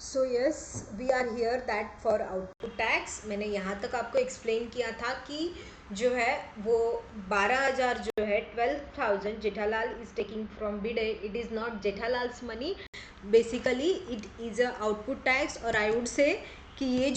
So yes we are here that for output tax. मैंने यहाँ तक आपको एक्सप्लेन किया था कि जो है वो 12,000 जो है 12,000 Jethalal is taking from Bhide. It is not Jethalal's money, basically it is a output tax. और आई वुड से कि ये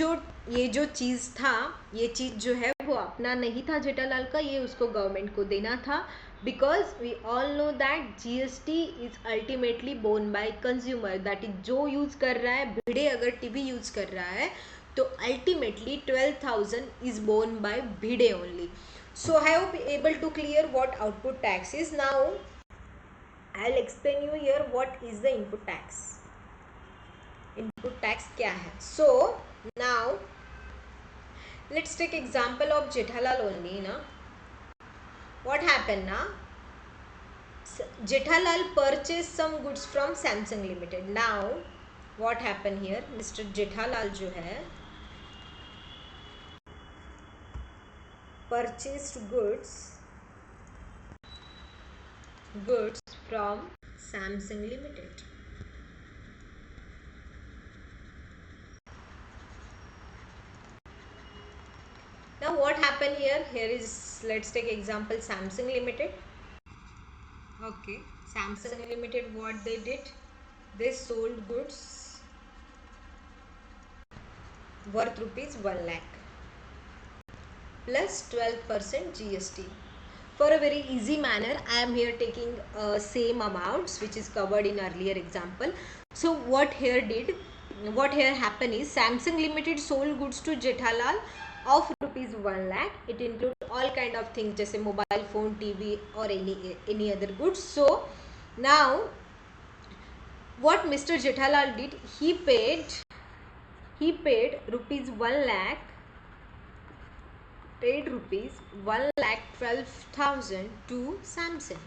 जो चीज़ था, ये चीज़ जो है वो अपना नहीं था जेठालाल का, ये उसको गवर्नमेंट को देना था। Because we all know that GST is ultimately borne by consumer, that is जो यूज कर रहा है। भिड़े अगर टीवी यूज कर रहा है तो ultimately 12,000 is borne by Bhide only. So I hope able to clear what output tax is. Now I will explain you here what is the input tax. Input tax क्या है? So now let's take example of Jethalal only ना। What happened ना, Jethalal purchased some goods from Samsung Limited. Now what happened here? Mr. Jethalal जो है purchased goods from Samsung Limited. Now what happened here? Here is, let's take example Samsung Limited. Okay, Samsung Limited, what they did? They sold goods worth rupees 1 lakh plus 12% GST. For a very easy manner, I am here taking same amounts which is covered in earlier example. So what here happened is Samsung Limited sold goods to Jethalal of rupees 1 lakh. It includes all kind of things जैसे mobile phone, TV or any other goods. So now what Mr. Jethalal did, he paid rupees 1 lakh, paid rupees 1,12,000 to Samsung.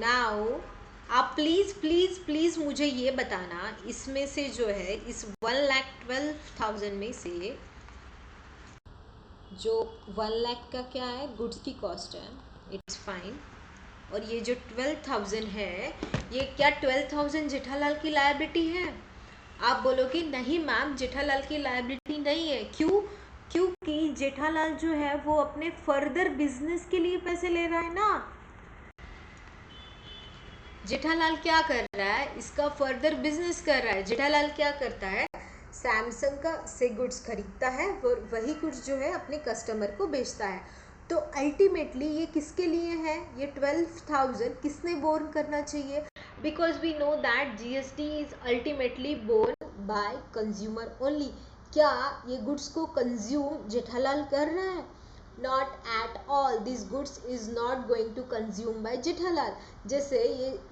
Now आप please मुझे ये बताना, इसमें से जो है इस 1,12,000 में से जो 1 लाख का क्या है, गुड्स की कॉस्ट है, इट्स फाइन। और ये जो 12,000 है, ये क्या 12,000 जेठालाल की लायबिलिटी है? आप बोलोगे नहीं मैम, जेठालाल की लायबिलिटी नहीं है। क्यों? क्योंकि जेठालाल जो है वो अपने फर्दर बिजनेस के लिए पैसे ले रहा है ना। जेठालाल क्या कर रहा है, इसका फर्दर बिजनेस कर रहा है। जेठालाल क्या करता है, सैमसंग का से गुड्स खरीदता है और वही गुड्स जो है अपने कस्टमर को बेचता है। तो अल्टीमेटली ये किसके लिए है? ये 12,000 किसने बोर्न करना चाहिए? Because we know that GST is ultimately borne by consumer only. क्या ये गुड्स को कंज्यूम जेठालाल कर रहा है? Not at all. These goods is not going to consume by Jethalal. जैसे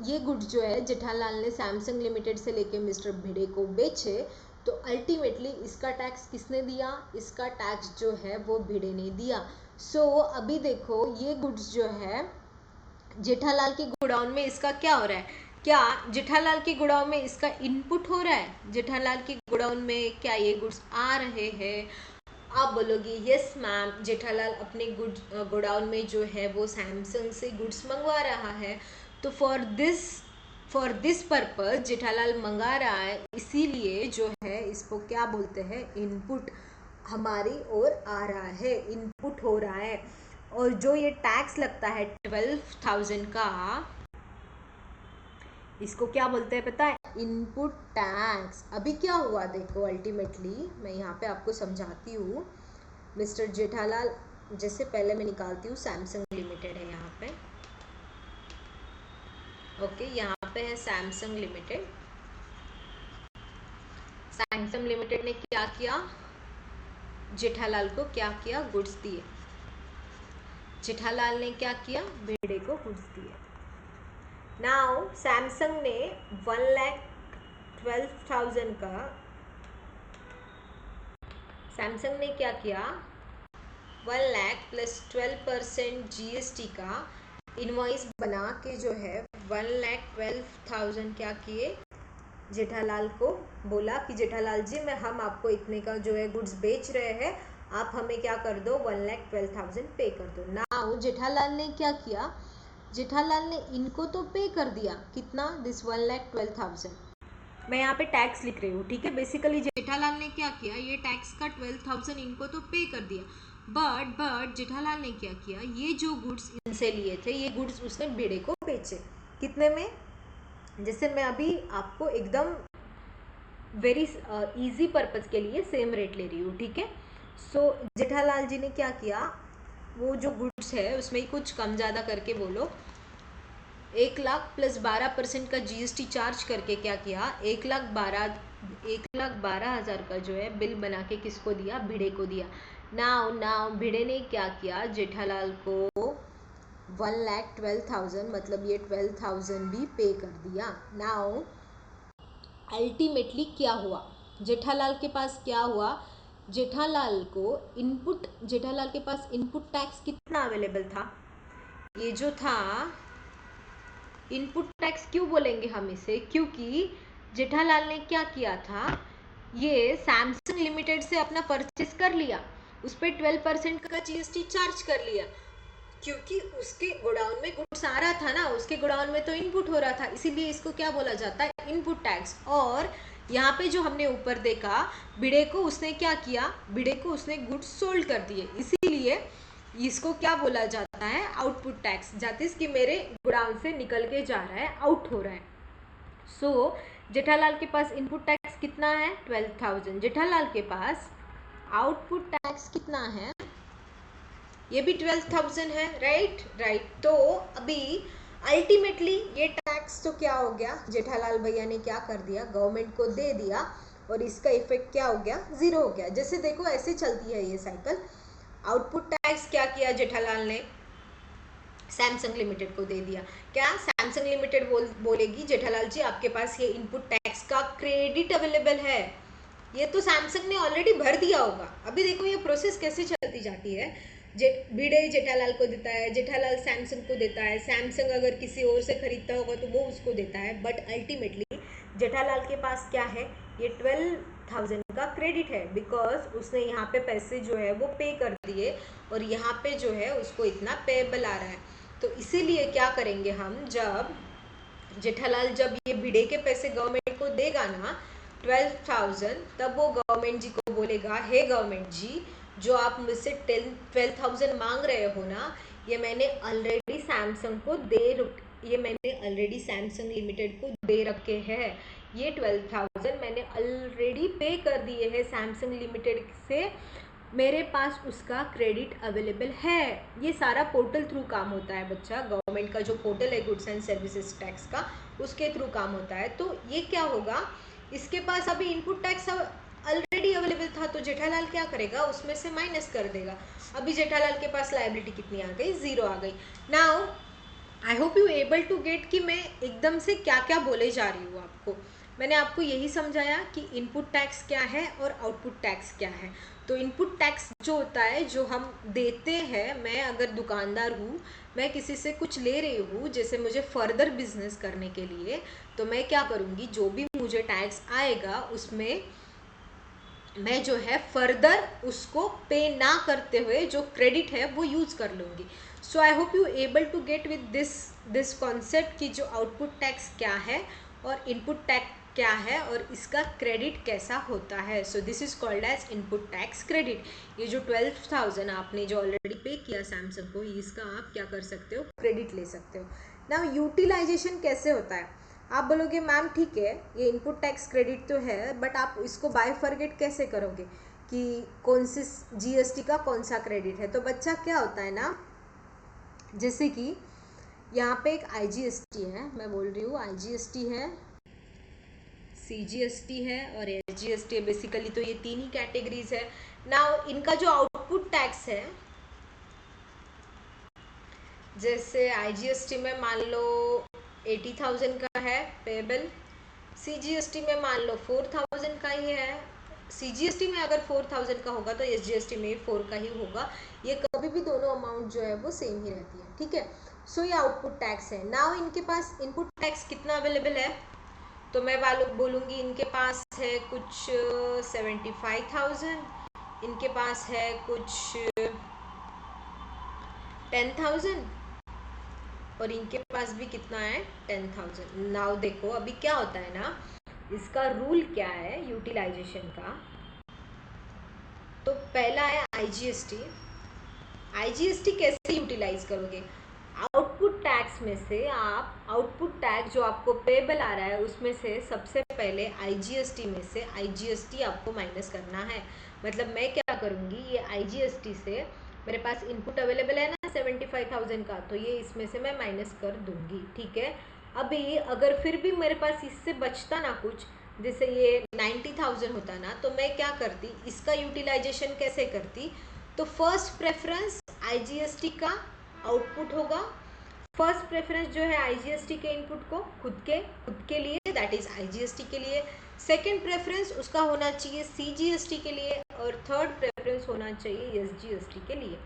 ये गुड्स जो है जेठालाल ने सैमसंग लिमिटेड से लेके मिस्टर भिड़े को बेचे, तो अल्टीमेटली इसका टैक्स किसने दिया? इसका टैक्स जो है वो भिड़े ने दिया। सो अभी देखो, ये गुड्स जो है जेठालाल के गोडाउन में इसका क्या हो रहा है? क्या जेठालाल के गोडाउन में इसका इनपुट हो रहा है? जेठालाल के गोडाउन में क्या ये गुड्स आ रहे हैं? आप बोलोगे यस मैम, जेठालाल अपने गोडाउन में जो है वो सैमसंग से गुड्स मंगवा रहा है। तो फॉर दिस पर्पज जेठालाल मंगा रहा है, इसीलिए जो है इसको क्या बोलते हैं, इनपुट हमारी ओर आ रहा है, इनपुट हो रहा है। और जो ये टैक्स लगता है 12,000 का, इसको क्या बोलते हैं पता है? Input tax. अभी क्या हुआ देखो, अल्टीमेटली मैं यहाँ पे आपको समझाती हूँ। मिस्टर जेठालाल, जैसे पहले मैं निकालती हूँ, सैमसंग लिमिटेड है यहाँ पे। ओके, यहाँ पे है सैमसंग लिमिटेड। सैमसंग लिमिटेड ने क्या किया? जेठालाल को क्या किया? गुड्स दिए। जेठालाल ने क्या किया? भिड़े को गुड्स दिए। नाउ सैमसंग ने 1,12,000 का, सैमसंग ने क्या किया? 1 लाख प्लस 12% जीएसटी का इनवॉइस बना के जो है 1,12,000 क्या किए? जेठालाल को बोला कि जेठालाल जी, हम आपको इतने का जो है गुड्स बेच रहे हैं, आप हमें क्या कर दो, 1,12,000 पे कर दो। नाउ जेठालाल ने क्या किया? जेठालाल ने इनको तो पे कर दिया, कितना? दिस 1,12,000। मैं यहाँ पे टैक्स लिख रही हूँ, ठीक है। बेसिकली जेठालाल ने क्या किया, ये टैक्स का 12,000 इनको तो पे कर दिया, बट जेठालाल ने क्या किया, ये जो गुड्स इनसे लिए थे ये गुड्स उसने भिड़े को बेचे। कितने में? जैसे मैं अभी आपको एकदम वेरी इजी पर्पस के लिए सेम रेट ले रही हूँ, ठीक है। सो जेठालाल जी ने क्या किया, वो जो गुड्स है उसमें कुछ कम ज़्यादा करके बोलो 1,00,000 प्लस 12% का जीएसटी चार्ज करके क्या किया, 1,12,000 का जो है बिल बना के किसको दिया, भिड़े को दिया। नाउ भिड़े ने क्या किया, जेठालाल को 1,12,000 मतलब ये 12,000 भी पे कर दिया। नाउ अल्टीमेटली क्या हुआ, जेठालाल के पास क्या हुआ, जेठालाल के पास इनपुट टैक्स कितना अवेलेबल था, ये जो था इनपुट टैक्स। क्यों बोलेंगे हम इसे, क्योंकि जेठालाल ने क्या किया था, ये सैमसंग लिमिटेड से अपना परचेस कर लिया, उस पर 12% का जीएसटी चार्ज कर लिया, क्योंकि उसके गोडाउन में गुड्स आ रहा था ना, उसके गोडाउन में तो इनपुट हो रहा था, इसीलिए इसको क्या बोला जाता है, इनपुट टैक्स। और यहाँ पे जो हमने ऊपर देखा, भिड़े को उसने क्या किया, भिड़े को उसने गुड्स सोल्ड कर दिए, इसीलिए इसको क्या बोला जाता है, आउटपुट टैक्स। दैट इज कि मेरे गोडाउन से निकल के जा रहा है, आउट हो रहा है। सो जेठालाल के पास इनपुट टैक्स कितना है, 12,000। जेठालाल के पास आउटपुट टैक्स कितना है, ये भी 12,000 है, राइट। तो अभी अल्टीमेटली ये टैक्स तो क्या हो गया, जेठालाल भैया ने क्या कर दिया, गवर्नमेंट को दे दिया, और इसका इफेक्ट क्या हो गया, 0 हो गया। जैसे देखो ऐसे चलती है ये साइकिल। आउटपुट टैक्स क्या किया जेठालाल ने, सैमसंग लिमिटेड को दे दिया। क्या सैमसंग लिमिटेड बोलेगी जेठालाल जी आपके पास ये इनपुट टैक्स का क्रेडिट अवेलेबल है, ये तो सैमसंग ने ऑलरेडी भर दिया होगा। अभी देखो ये प्रोसेस कैसे चलती जाती है, भिड़े जेठालाल को देता है, जेठालाल सैमसंग को देता है, सैमसंग अगर किसी और से खरीदता होगा तो वो उसको देता है, बट अल्टीमेटली जेठालाल के पास क्या है, ये 12,000 का क्रेडिट है, बिकॉज उसने यहाँ पे पैसे जो है वो पे कर दिए, और यहाँ पे जो है उसको इतना पेएबल आ रहा है। तो इसीलिए क्या करेंगे हम, जब जेठालाल जब ये भिड़े के पैसे गवर्नमेंट को देगा ना 12,000, तब वो गवर्नमेंट जी को बोलेगा, हे गवर्नमेंट जी, जो आप मुझसे 12,000 मांग रहे हो ना, ये मैंने ऑलरेडी सैमसंग लिमिटेड को दे रखे हैं, ये 12,000 मैंने ऑलरेडी पे कर दिए हैं सैमसंग लिमिटेड से, मेरे पास उसका क्रेडिट अवेलेबल है। ये सारा पोर्टल थ्रू काम होता है बच्चा, गवर्नमेंट का जो पोर्टल है गुड्स एंड सर्विसेज टैक्स का, उसके थ्रू काम होता है। तो ये क्या होगा, इसके पास अभी इनपुट टैक्स ऑलरेडी अवेलेबल था, तो जेठालाल क्या करेगा, उसमें से माइनस कर देगा। अभी जेठालाल के पास लायबिलिटी कितनी आ गई, 0 आ गई। Now I hope you able to get कि मैं एकदम से क्या क्या बोले जा रही हूँ आपको। मैंने आपको यही समझाया कि इनपुट टैक्स क्या है और आउटपुट टैक्स क्या है। तो इनपुट टैक्स जो होता है, जो हम देते हैं, मैं अगर दुकानदार हूँ, मैं किसी से कुछ ले रही हूँ, जैसे मुझे फर्दर बिजनेस करने के लिए, तो मैं क्या करूँगी, जो भी मुझे टैक्स आएगा उसमें मैं जो है फर्दर उसको पे ना करते हुए जो क्रेडिट है वो यूज कर लूँगी। So I hope you able to get with this concept कि जो आउटपुट टैक्स क्या है और इनपुट टैक्स क्या है और इसका क्रेडिट कैसा होता है। So this is called as input tax credit. ये जो 12,000 आपने जो ऑलरेडी पे किया सैमसंग को, इसका आप क्या कर सकते हो, क्रेडिट ले सकते हो। नाउ यूटिलाइजेशन कैसे होता है, आप बोलोगे मैम ठीक है ये इनपुट टैक्स क्रेडिट तो है, बट आप इसको बायफॉर्गेट कैसे करोगे कि कौन सी जीएसटी का कौन सा क्रेडिट है। तो बच्चा क्या होता है ना, जैसे कि यहाँ पे एक आईजीएसटी है, मैं बोल रही हूँ आईजीएसटी है, सीजीएसटी है और एसजीएसटी है। बेसिकली तो ये तीन ही कैटेगरीज है। नाउ इनका जो आउटपुट टैक्स है, जैसे आईजीएसटी में मान लो 80,000 का है पेबल, सीजीएसटी में मान लो 4,000 का ही है। सीजीएसटी में अगर 4,000 का होगा तो एसजीएसटी में 4 का ही होगा। ये कभी भी दोनों अमाउंट जो है वो सेम ही रहती है, ठीक है। सो ये आउटपुट टैक्स है। नाउ इनके पास इनपुट टैक्स कितना अवेलेबल है, तो मैं बोलूँगी इनके पास है कुछ 75,000, इनके पास है कुछ 10,000 और इनके पास भी कितना है 10,000। नाउ देखो अभी क्या होता है ना, इसका रूल क्या है यूटिलाइजेशन का? तो पहला है आईजीएसटी। आईजीएसटी कैसे यूटिलाइज करोगे? आउटपुट टैक्स में से आप आउटपुट टैक्स जो आपको पेबल आ रहा है उसमें से सबसे पहले आईजीएसटी में से आईजीएसटी आपको माइनस करना है। मतलब मैं क्या करूँगी, ये आईजीएसटी से मेरे पास इनपुट अवेलेबल है ना 75,000 का, तो ये इसमें से मैं माइनस कर दूंगी। ठीक है, अभी अगर फिर भी मेरे पास इससे बचता ना कुछ, जैसे ये 90,000 होता ना, तो मैं क्या करती, इसका यूटिलाइजेशन कैसे करती? तो फर्स्ट प्रेफरेंस आईजीएसटी का आउटपुट होगा। फर्स्ट प्रेफरेंस जो है आईजीएसटी के इनपुट को खुद के लिए, दैट इज आईजीएसटी के लिए। सेकंड प्रेफरेंस उसका होना चाहिए सीजीएसटी के लिए, और थर्ड प्रेफरेंस होना चाहिए एसजीएसटी के लिए।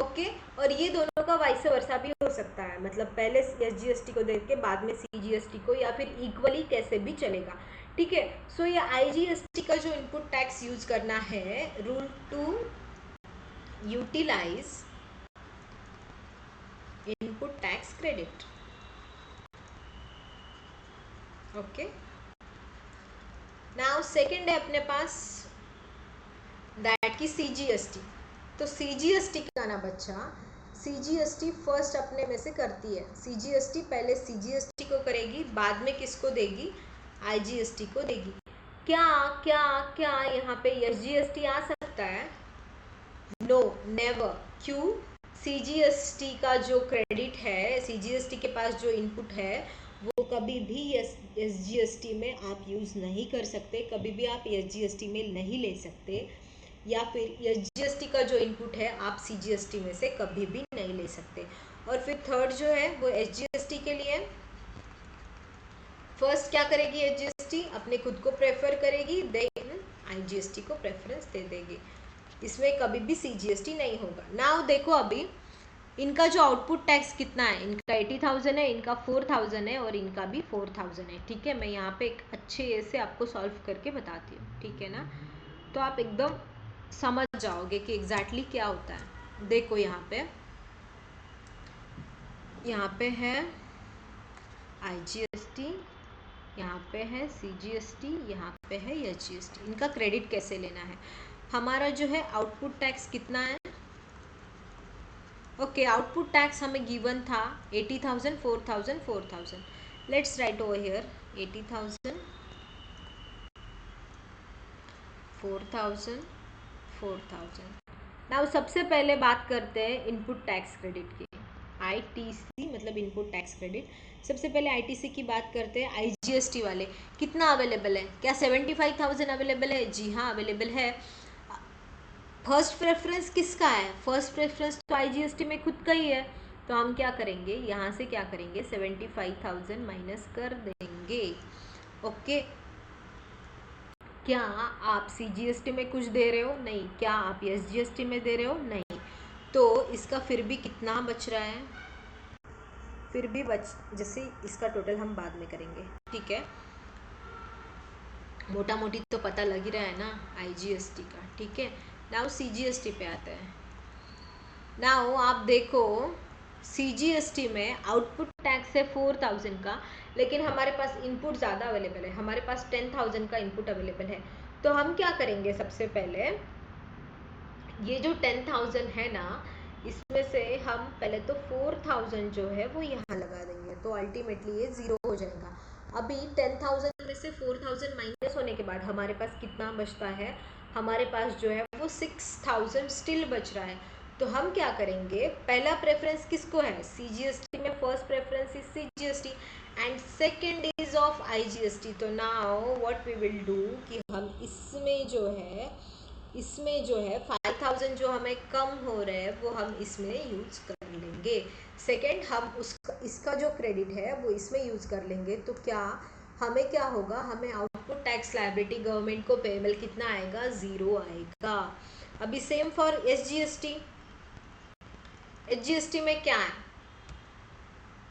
ओके, और ये दोनों का वाइस वर्सा भी हो सकता है, मतलब पहले एसजीएसटी को देख के बाद में सीजीएसटी को, या फिर इक्वली कैसे भी चलेगा। ठीक है, सो ये आईजीएसटी का जो इनपुट टैक्स यूज करना है, rule to utilize input tax credit. Okay, now second है अपने पास दैट की सीजीएसटी। तो सीजीएसटी का ना बच्चा, सीजीएसटी फर्स्ट अपने में से करती है। सीजीएसटी पहले सीजीएसटी को करेगी, बाद में किसको देगी? आईजीएसटी को देगी। क्या क्या क्या यहाँ पे एसजीएसटी आ सकता है? No, never. क्यों? सीजीएसटी का जो क्रेडिट है, सीजीएसटी के पास जो इनपुट है, वो कभी भी एसजीएसटी में आप यूज़ नहीं कर सकते, कभी भी आप एसजीएसटी में नहीं ले सकते, या फिर एसजीएसटी का जो इनपुट है आप सीजीएसटी में से कभी भी नहीं ले सकते। और फिर थर्ड जो है वो एसजीएसटी के लिए, फर्स्ट क्या करेगी एसजीएसटी? अपने खुद को प्रेफर करेगी, देन आईजीएसटी को प्रेफरेंस दे देगी। इसमें कभी भी सीजीएसटी नहीं होगा। नाउ देखो अभी इनका जो आउटपुट टैक्स कितना है, इनका 80,000 है, इनका 4,000 है, और इनका भी 4,000 है। ठीक है, मैं यहाँ पे एक अच्छे से आपको सॉल्व करके बताती हूँ। ठीक है ना, तो आप एकदम समझ जाओगे कि एग्जैक्टली क्या होता है। देखो यहाँ पे है आईजीएसटी, यहाँ पे है सीजीएसटी, यहाँ पे है एसजीएसटी। इनका क्रेडिट कैसे लेना है? हमारा जो है आउटपुट टैक्स कितना है? ओके, आउटपुट टैक्स हमें गिवन था 80,000, 4,000, 4,000। Let's write over here 80,000, 4,000, 4,000। Now सबसे पहले बात करते हैं इनपुट टैक्स क्रेडिट की। आईटीसी मतलब इनपुट टैक्स क्रेडिट। सबसे पहले आईटीसी की बात करते हैं। आईजीएसटी वाले कितना अवेलेबल है? क्या 75,000 अवेलेबल है? जी हाँ, अवेलेबल है। फर्स्ट प्रेफरेंस किसका है? फर्स्ट प्रेफरेंस तो आईजीएसटी में खुद का ही है, तो हम क्या करेंगे, यहाँ से क्या करेंगे, 75,000 माइनस कर देंगे। ओके, क्या आप सीजीएसटी में कुछ दे रहे हो? नहीं। क्या आप एसजीएसटी में दे रहे हो? नहीं। तो इसका फिर भी कितना बच रहा है? फिर भी जैसे इसका टोटल हम बाद में करेंगे। ठीक है, मोटा मोटी तो पता लग ही रहा है ना आईजीएसटी का। ठीक है, नाउ सीजीएसटी पे आते हैं। नाउ आप देखो सीजीएसटी में आउटपुट टैक्स है 4,000 का, लेकिन हमारे पास इनपुट ज़्यादा अवेलेबल है, हमारे पास 10,000 का इनपुट अवेलेबल है। तो हम क्या करेंगे, सबसे पहले ये जो 10,000 है ना, इसमें से हम पहले तो 4,000 जो है वो यहाँ लगा देंगे, तो अल्टीमेटली ये 0 हो जाएगा। अभी 10,000 में से 4,000 माइनस होने के बाद हमारे पास कितना बचता है? हमारे पास जो है वो 6,000 स्टिल बच रहा है। तो हम क्या करेंगे, पहला प्रेफरेंस किसको है? सीजीएसटी में first preference is CGST and second is of IGST. तो now what we will do कि हम इसमें जो है 5,000 जो हमें कम हो रहे हैं वो हम इसमें यूज कर लेंगे। सेकंड, हम इसका जो क्रेडिट है वो इसमें यूज कर लेंगे। तो हमें क्या होगा, हमें आउटपुट टैक्स लायबिलिटी गवर्नमेंट को पेबल कितना आएगा? 0 आएगा। अभी सेम फॉर एसजीएसटी। एसजीएसटी में क्या है?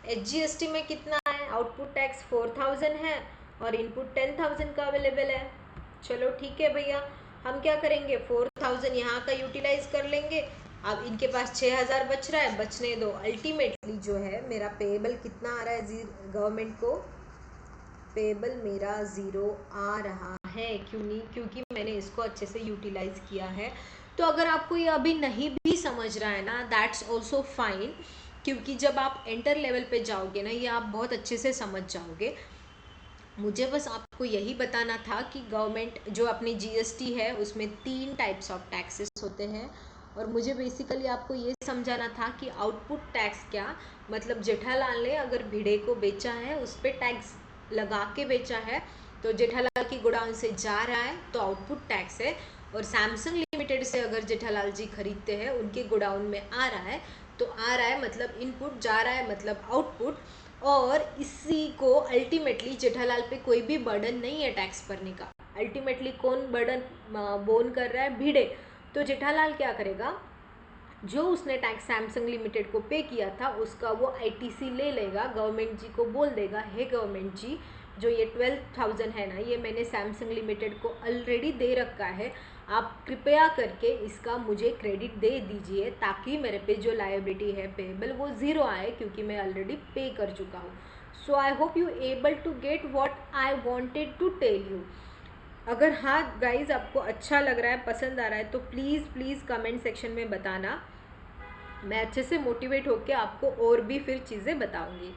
एसजीएसटी में कितना है? आउटपुट टैक्स 4,000 है और इनपुट 10,000 का अवेलेबल है। चलो ठीक है भैया, हम क्या करेंगे, 4,000 यहाँ का यूटिलाइज कर लेंगे। अब इनके पास 6,000 बच रहा है, बचने दो। अल्टीमेटली जो है मेरा पेएबल कितना आ रहा है गवर्नमेंट को? पेबल मेरा ज़ीरो आ रहा है, क्यों नहीं? क्योंकि मैंने इसको अच्छे से यूटिलाइज किया है। तो अगर आपको ये अभी नहीं भी समझ रहा है ना, दैट्स ऑल्सो फाइन, क्योंकि जब आप एंटर लेवल पे जाओगे ना, ये आप बहुत अच्छे से समझ जाओगे। मुझे बस आपको यही बताना था कि गवर्नमेंट जो अपनी जीएसटी है उसमें 3 टाइप्स ऑफ टैक्सेस होते हैं, और मुझे बेसिकली आपको ये समझाना था कि आउटपुट टैक्स क्या, मतलब जेठालाल ने अगर भिड़े को बेचा है उस पर टैक्स लगा के बेचा है, तो जेठालाल की गोडाउन से जा रहा है तो आउटपुट टैक्स है, और सैमसंग लिमिटेड से अगर जेठालाल जी खरीदते हैं उनके गोडाउन में आ रहा है तो आ रहा है मतलब इनपुट, जा रहा है मतलब आउटपुट। और इसी को अल्टीमेटली जेठालाल पे कोई भी बर्डन नहीं है टैक्स भरने का। अल्टीमेटली कौन बर्डन बोन कर रहा है? भिड़े। तो जेठालाल क्या करेगा, जो उसने टैक्स सैमसंग लिमिटेड को पे किया था उसका वो आईटीसी ले लेगा, गवर्नमेंट जी को बोल देगा, हे गवर्नमेंट जी, जो ये 12,000 है ना, ये मैंने सैमसंग लिमिटेड को ऑलरेडी दे रखा है, आप कृपया करके इसका मुझे क्रेडिट दे दीजिए, ताकि मेरे पे जो लायबिलिटी है पेबल वो ज़ीरो आए, क्योंकि मैं ऑलरेडी पे कर चुका हूँ। So I hope you able to get what I wanted to tell you. अगर हाँ गाइज आपको अच्छा लग रहा है, पसंद आ रहा है, तो प्लीज़ प्लीज़ कमेंट सेक्शन में बताना, मैं अच्छे से मोटिवेट होकर आपको और भी फिर चीज़ें बताऊंगी।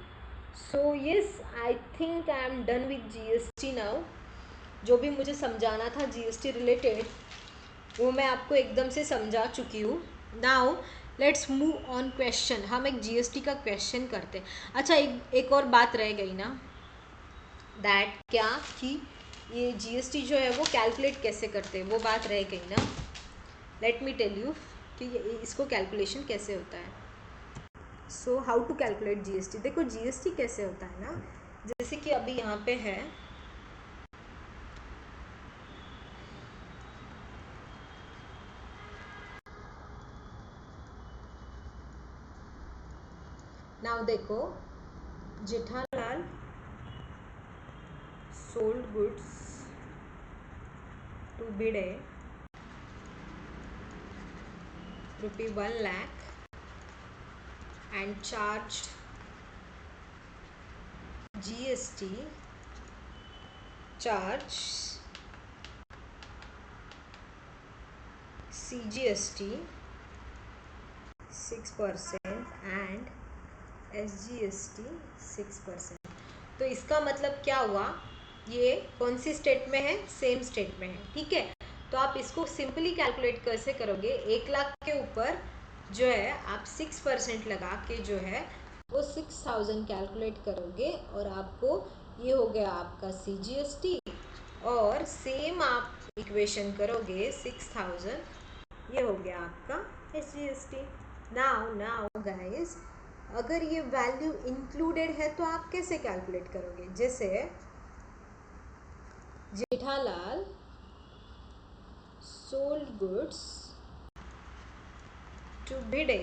So yes, I think I am done with GST now. जो भी मुझे समझाना था जीएसटी रिलेटेड वो मैं आपको एकदम से समझा चुकी हूँ। Now let's move on question. हम एक जीएसटी का क्वेश्चन करते हैं। अच्छा, एक और बात रह गई ना, दैट क्या कि ये जीएसटी जो है वो कैलकुलेट कैसे करते हैं, वो बात रह गई ना। लेट मी टेल यू कि इसको कैलकुलेशन कैसे होता है। So how to calculate GST. देखो जीएसटी कैसे होता है ना, जैसे कि अभी यहाँ पे है, नाउ देखो, Jethalal sold goods to Bide rupee 1 lakh and charged GST charge CGST 6% and SGST 6%। तो इसका मतलब क्या हुआ, ये कौन सी स्टेट में है? सेम स्टेट में है, ठीक है। तो आप इसको सिंपली कैलकुलेट कैसे करोगे, 1 लाख के ऊपर जो है आप 6% लगा के जो है वो 6,000 कैलकुलेट करोगे, और आपको ये हो गया आपका CGST, और सेम आप इक्वेशन करोगे 6,000, ये हो गया आपका SGST। नाउ गाइस, अगर ये वैल्यू इंक्लूडेड है तो आप कैसे कैलकुलेट करोगे? जैसे Jethalal sold goods to Bhide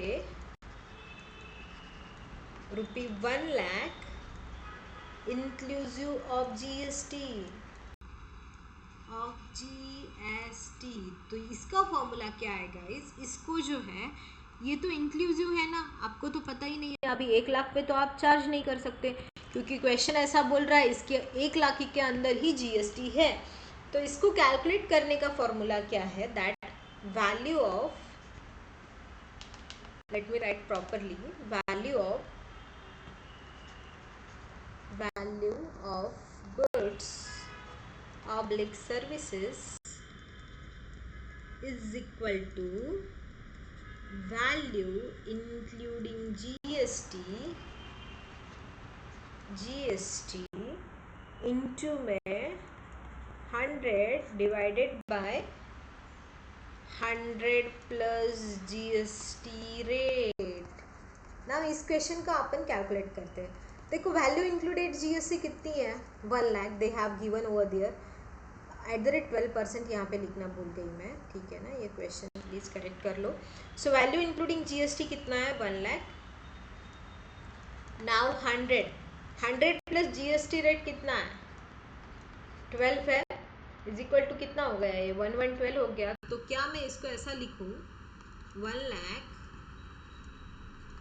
rupee 1 lakh inclusive of GST। तो इसका फॉर्मूला क्या है गाइस? इसको जो है, ये तो इंक्लूसिव है ना, आपको तो पता ही नहीं है। अभी 1 लाख पे तो आप चार्ज नहीं कर सकते, क्योंकि क्वेश्चन ऐसा बोल रहा है इसके 1 लाख के अंदर ही जीएसटी है। तो इसको कैलकुलेट करने का फॉर्मूला क्या है? That value of, let me right properly, value of goods oblique services is equal to value including GST into में 100 divided by 100 plus GST rate। ना इस क्वेश्चन का अपन कैलकुलेट करते हैं। देखो वैल्यू इंक्लूडेड GST कितनी है? 1 lakh they have given over there, @12% यहाँ पे लिखना भूल गई मैं, ठीक है ना, ये क्वेश्चन प्लीज करेक्ट कर लो। सो वैल्यू इंक्लूडिंग जीएसटी कितना है? 1 lakh. Now 100 plus GST rate कितना है? 12 है, इज इक्वल टू कितना हो गया? ये 1112 हो गया। तो क्या मैं इसको ऐसा लिखूँ, 1 लाख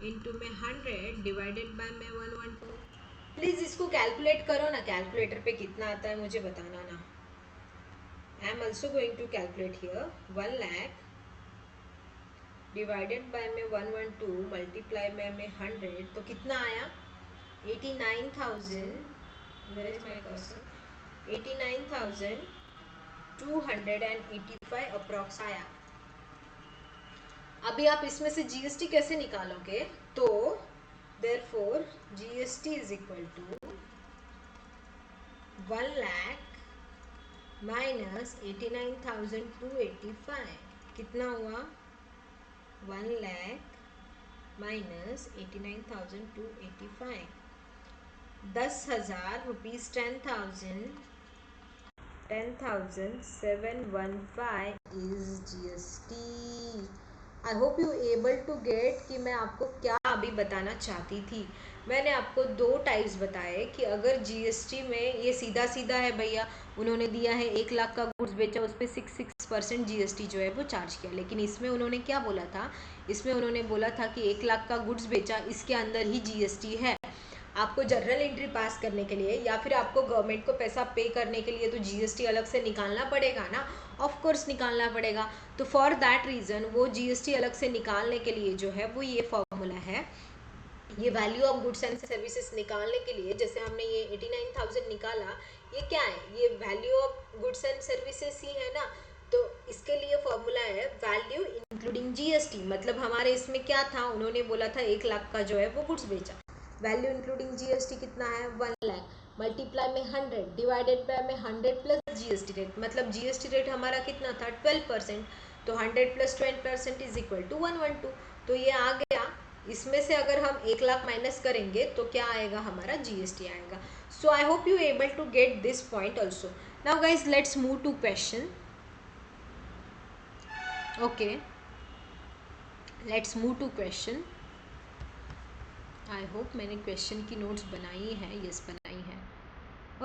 इंटू में 100 डिवाइडेड बाय में 112, प्लीज इसको कैलकुलेट करो ना, कैलकुलेटर पे कितना आता है मुझे बताना ना। I am also going to calculate here. 1 lakh divided by में 112 मल्टीप्लाई में 100 तो कितना आया 89,000। Where is my cursor? 89,285 approx आया। अभी आप इसमें से जीएसटी कैसे निकालोगे? तो therefore GST is equal to 1 lakh minus 89,285 कितना हुआ 1 lakh minus 89,285 10,000 rupees 10,715 is GST। I hope you able to get कि मैं आपको क्या अभी बताना चाहती थी। मैंने आपको 2 टाइप्स बताए कि अगर जीएसटी में ये सीधा सीधा है भैया, उन्होंने दिया है 1 लाख का गुड्स बेचा, उस पर 6% जीएसटी जो है वो चार्ज किया। लेकिन इसमें उन्होंने क्या बोला था? इसमें उन्होंने बोला था कि 1 लाख का गुड्स बेचा, इसके अंदर ही जीएसटी है। आपको जर्नल एंट्री पास करने के लिए या फिर आपको गवर्नमेंट को पैसा पे करने के लिए तो जीएसटी अलग से निकालना पड़ेगा ना, ऑफ कोर्स निकालना पड़ेगा। तो फॉर दैट रीज़न वो जीएसटी अलग से निकालने के लिए जो है वो ये फॉर्मूला है। ये value of goods and services निकालने के लिए, जैसे हमने ये 89,000 निकाला, ये क्या है? ये value of goods and services ही है ना। तो इसके लिए फॉर्मूला है वैल्यू इंक्लूडिंग जीएसटी। मतलब हमारे इसमें क्या था, उन्होंने बोला था 1 लाख का जो है वो गुड्स बेचा, वैल्यू इंक्लूडिंग जीएसटी कितना है 1 लाख, मल्टीप्लाई में 100 डिवाइडेड बाय में 100 प्लस जीएसटी रेट। मतलब जीएसटी रेट हमारा कितना था 12%, तो 100 प्लस 12% इज इक्वल टू 112। तो ये आ गया। इसमें से अगर हम 1 लाख माइनस करेंगे तो क्या आएगा? हमारा जीएसटी आएगा। So I hope you able to get this point also. Now guys let's move to question. Okay, let's move to question. I hope मैंने क्वेश्चन की नोट्स बनाई है। यस, बनाई है।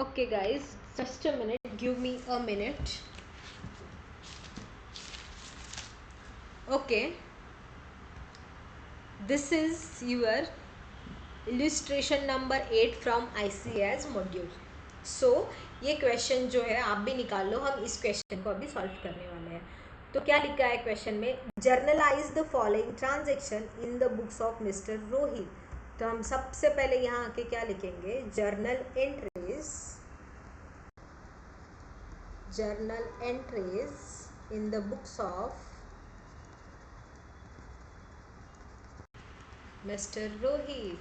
Okay guys, just a minute, give me a minute. Okay, this is your illustration number 8 from ICAS module. So ये क्वेश्चन जो है आप भी निकाल लो, हम इस क्वेश्चन को अभी सॉल्व करने वाले हैं। तो क्या लिखा है क्वेश्चन में? Generalized the following transaction in the books of mister Rohit. तो हम सबसे पहले यहाँ आके क्या लिखेंगे? Journal entries in the books of mister Rohit.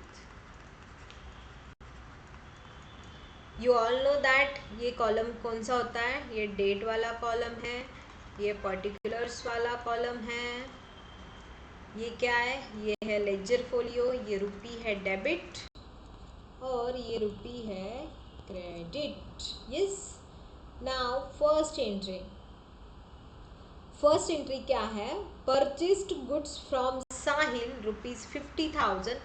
You all know that ये कॉलम कौन सा होता है? ये डेट वाला कॉलम है, ये पर्टिकुलर्स वाला कॉलम है, ये क्या है? ये है लेजर फोलियो, ये रुपी है डेबिट और ये रुपी है credit. Yes, now first entry क्या है? Purchased goods from Sahil ₹50,000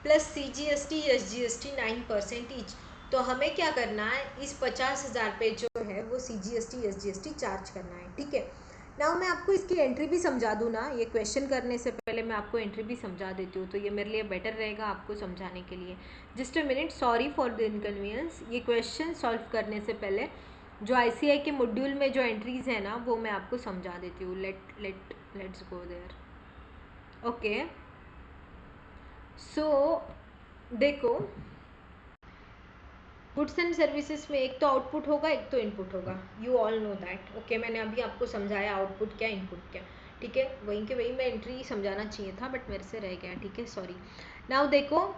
plus CGST SGST 9% each. तो हमें क्या करना है? इस 50,000 पे जो है वो CGST SGST चार्ज करना है। ठीक है, नाउ मैं आपको इसकी एंट्री भी समझा दूँ ना। ये क्वेश्चन करने से पहले मैं आपको एंट्री भी समझा देती हूँ, तो ये मेरे लिए बेटर रहेगा आपको समझाने के लिए। Just a minute, sorry for the inconvenience. ये क्वेश्चन सॉल्व करने से पहले जो ICAI के मॉड्यूल में जो एंट्रीज है ना वो मैं आपको समझा देती हूँ। Let's go there. Okay, so देखो, गुड्स एंड सर्विसेज में एक तो आउटपुट होगा, एक तो इनपुट होगा। You all know that. Okay, मैंने अभी आपको समझाया आउटपुट क्या इनपुट क्या। ठीक है, वहीं के वहीं मैं एंट्री समझाना चाहिए था बट मेरे से रह गया। ठीक है, सॉरी। नाउ देखो,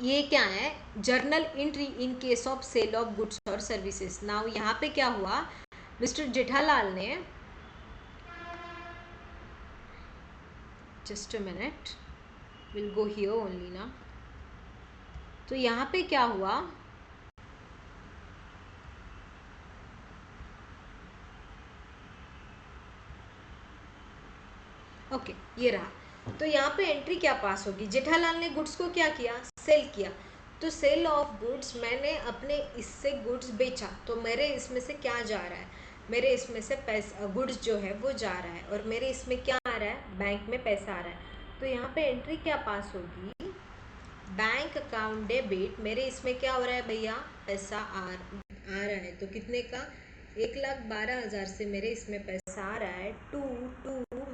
ये क्या है? Journal entry in case of sale of goods और सर्विसेज। नाउ यहाँ पे क्या हुआ? मिस्टर जेठालाल ने, just a minute, will go here only ना। तो यहाँ पे क्या हुआ? ओके, ये रहा। तो यहाँ पे एंट्री क्या पास होगी? जेठालाल ने गुड्स को क्या किया? सेल किया। तो सेल ऑफ गुड्स, मैंने अपने इससे गुड्स बेचा, तो मेरे इसमें से क्या जा रहा है? मेरे इसमें से पैसा, गुड्स जो है वो जा रहा है और मेरे इसमें क्या आ रहा है? बैंक में पैसा आ रहा है। तो यहाँ पे एंट्री क्या पास होगी? बैंक अकाउंट डेबिट, मेरे इसमें क्या हो रहा है भैया, पैसा आ रहा है, तो कितने का, 1,12,000 से मेरे इसमें पैसा आ रहा है। टू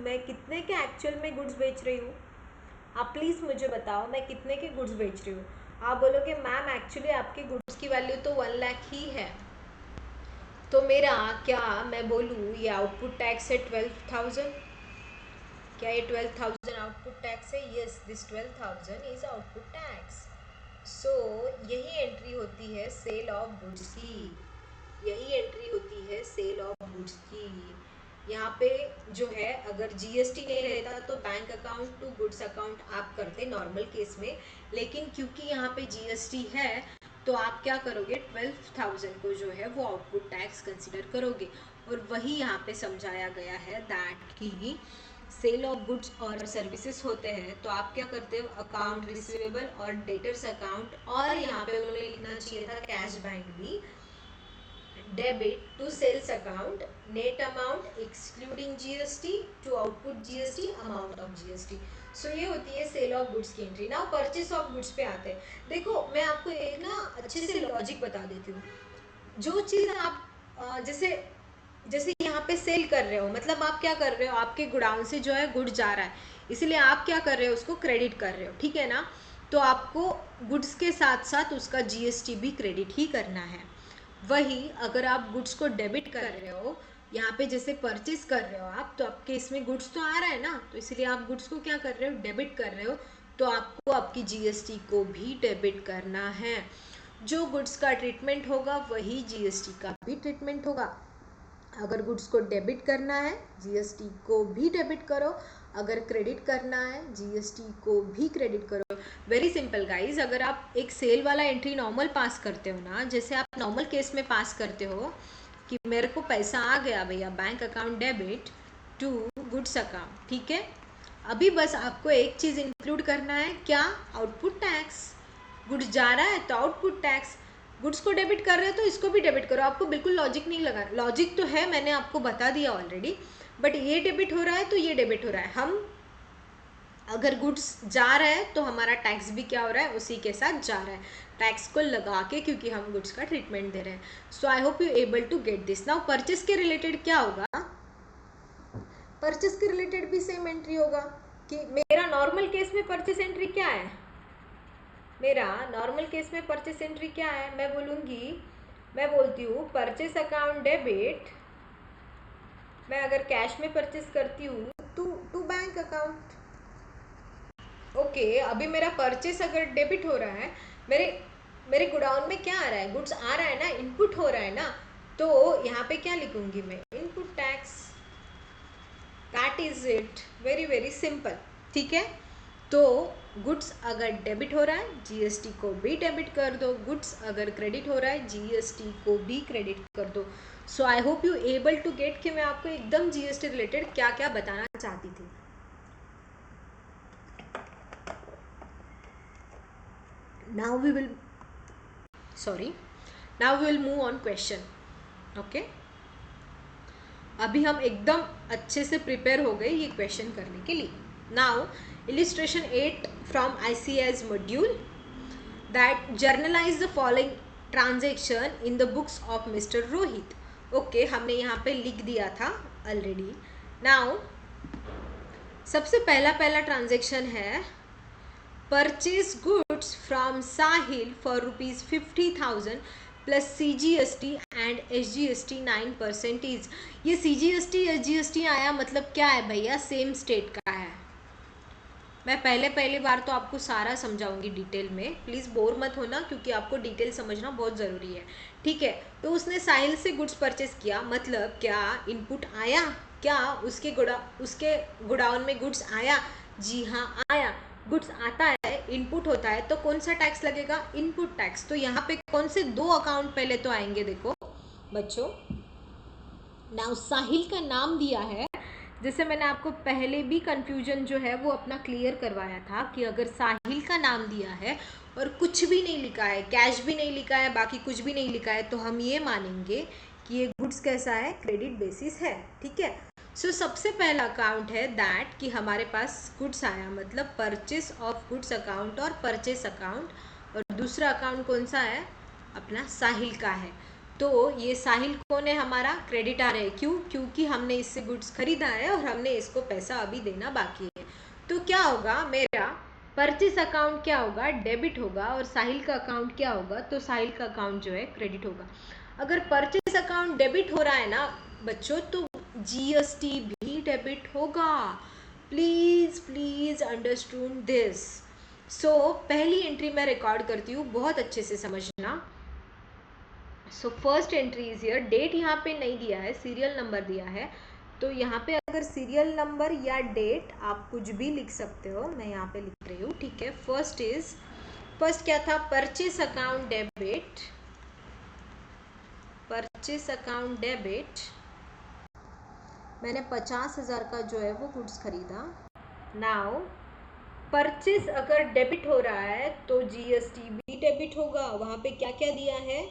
मैं कितने के एक्चुअल में गुड्स बेच रही हूँ, आप प्लीज़ मुझे बताओ मैं कितने के गुड्स बेच रही हूँ। आप बोलोगे मैम एक्चुअली आपके गुड्स की वैल्यू तो 1 लाख ही है, तो मेरा क्या मैं बोलूँ ये आउटपुट टैक्स है 12,000, क्या ये 12,000 आउटपुट टैक्स है? Yes, this 12,000 is output tax. So यही एंट्री होती है सेल ऑफ गुड्स की, यही एंट्री होती है सेल ऑफ गुड्स की। यहाँ पे जो है अगर जीएसटी नहीं रहता तो bank account to goods account आप करते नॉर्मल केस में, लेकिन क्योंकि यहाँ पे जीएसटी है तो आप क्या करोगे, 12,000 को जो है वो आउटपुट टैक्स कंसिडर करोगे। और वही यहाँ पे समझाया गया है दैट कि सेल ऑफ गुड्स और सर्विसेज होते हैं तो आप क्या करते हो, अकाउंट रिसीवेबल और डेटर्स अकाउंट, और यहाँ पे उन्होंने लिखना चाहिए था कैश बैंक भी, debit to sales account, net amount excluding GST to output GST, amount of GST. So ये होती है सेल ऑफ गुड्स की entry. Now purchase of goods पे आते हैं। देखो मैं आपको एक ना अच्छे से लॉजिक बता देती हूँ। जो चीज़ आप जैसे यहाँ पे सेल कर रहे हो, मतलब आप क्या कर रहे हो, आपके गोडाउन से जो है गुड्स जा रहा है, इसलिए आप क्या कर रहे हो, उसको क्रेडिट कर रहे हो, ठीक है ना। तो आपको गुड्स के साथ साथ उसका जीएसटी भी क्रेडिट ही करना है। वही अगर आप गुड्स को डेबिट कर रहे हो, यहाँ पे जैसे परचेस कर रहे हो आप, तो आपके इसमें गुड्स तो आ रहा है ना, तो इसलिए आप गुड्स को क्या कर रहे हो, डेबिट कर रहे हो, तो आपको आपकी जीएसटी को भी डेबिट करना है। जो गुड्स का ट्रीटमेंट होगा वही जीएसटी का भी ट्रीटमेंट होगा। अगर गुड्स को डेबिट करना है जीएसटी को भी डेबिट करो, अगर क्रेडिट करना है जीएसटी को भी क्रेडिट करो। Very simple guys. अगर आप एक सेल वाला एंट्री नॉर्मल पास करते हो ना, जैसे आप नॉर्मल केस में पास करते हो कि मेरे को पैसा आ गया भैया bank account debit to goods account, ठीक है, अभी बस आपको एक चीज़ इंक्लूड करना है, क्या, आउटपुट टैक्स। गुड्स जा रहा है तो आउटपुट टैक्स, गुड्स को डेबिट कर रहे हो तो इसको भी डेबिट करो। आपको बिल्कुल लॉजिक नहीं लगा, लॉजिक तो है, मैंने आपको बता दिया ऑलरेडी, बट ये डेबिट हो रहा है तो ये डेबिट हो रहा है। हम अगर गुड्स जा रहा है तो हमारा टैक्स भी क्या हो रहा है, उसी के साथ जा रहा है, टैक्स को लगा के, क्योंकि हम गुड्स का ट्रीटमेंट दे रहे हैं। So I hope you able to get this. Now purchase के रिलेटेड क्या होगा, परचेस के रिलेटेड भी सेम एंट्री होगा कि मेरा नॉर्मल केस में परचेस एंट्री क्या है, मेरा नॉर्मल केस में परचेस एंट्री क्या है, मैं बोलती हूँ परचेस अकाउंट डेबिट, मैं अगर कैश में परचेस करती हूँ टू बैंक अकाउंट। ओके, अभी मेरा परचेस अगर डेबिट हो रहा है, मेरे गोडाउन में क्या आ रहा है, गुड्स आ रहा है ना, इनपुट हो रहा है ना, तो यहाँ पे क्या लिखूंगी मैं, input tax, that is it, very very simple, ठीक है। तो गुड्स अगर डेबिट हो रहा है जीएसटी को भी डेबिट कर दो, गुड्स अगर क्रेडिट हो रहा है जीएसटी को भी क्रेडिट कर दो। So I hope you able to get कि मैं आपको एकदम जीएसटी रिलेटेड क्या क्या बताना चाहती थी। Now we will move on question. Okay, अभी हम एकदम अच्छे से प्रिपेयर हो गए ये क्वेश्चन करने के लिए। Now illustration 8 from ICAS module that journalize the following transaction in the books of Mr. Rohit. Okay, हमने यहाँ पे लिख दिया था ऑलरेडी। नाउ सबसे पहला ट्रांजेक्शन है purchase goods from Sahil for ₹50,000 plus CGST and SGST 9%। ये CGST SGST आया मतलब क्या है भैया, सेम स्टेट का है। मैं पहली बार तो आपको सारा समझाऊंगी डिटेल में, प्लीज़ बोर मत होना, क्योंकि आपको डिटेल समझना बहुत ज़रूरी है, ठीक है। तो उसने साहिल से गुड्स परचेस किया, मतलब क्या इनपुट आया, क्या उसके गोडाउन में गुड्स आया, जी हाँ आया। गुड्स आता है, इनपुट होता है, तो कौन सा टैक्स लगेगा, इनपुट टैक्स। तो यहाँ पे कौन से दो अकाउंट पहले तो आएंगे, देखो बच्चों। नाउ साहिल का नाम दिया है, जैसे मैंने आपको पहले भी कंफ्यूजन जो है वो अपना क्लियर करवाया था कि अगर साहिल का नाम दिया है और कुछ भी नहीं लिखा है, कैश भी नहीं लिखा है, बाकी कुछ भी नहीं लिखा है, तो हम ये मानेंगे कि ये गुड्स कैसा है, क्रेडिट बेसिस है, ठीक है। सो सबसे पहला अकाउंट है दैट कि हमारे पास गुड्स आया, मतलब परचेस ऑफ गुड्स अकाउंट और परचेस अकाउंट। और दूसरा अकाउंट कौन सा है? अपना साहिल का है। तो ये साहिल कौन है? हमारा क्रेडिटर है। क्यों? क्योंकि हमने इससे गुड्स खरीदा है और हमने इसको पैसा अभी देना बाकी है। तो क्या होगा? मेरा परचेस अकाउंट क्या होगा? डेबिट होगा। और साहिल का अकाउंट क्या होगा? तो साहिल का अकाउंट जो है क्रेडिट होगा। अगर परचेस अकाउंट डेबिट हो रहा है ना बच्चों, तो जीएसटी भी डेबिट होगा। Please please understood this. So पहली एंट्री मैं रिकॉर्ड करती हूँ, बहुत अच्छे से समझना। So first entry is here. Date यहाँ पे नहीं दिया है, सीरियल नंबर दिया है। तो यहाँ पे अगर सीरियल नंबर या डेट आप कुछ भी लिख सकते हो, मैं यहाँ पे लिख रही हूँ, ठीक है। फर्स्ट क्या था? Purchase account debit. Purchase account debit, मैंने 50,000 का जो है वो गुड्स खरीदा। नाउ परचेस अगर डेबिट हो रहा है तो जीएसटी भी डेबिट होगा। वहां पे क्या क्या दिया है?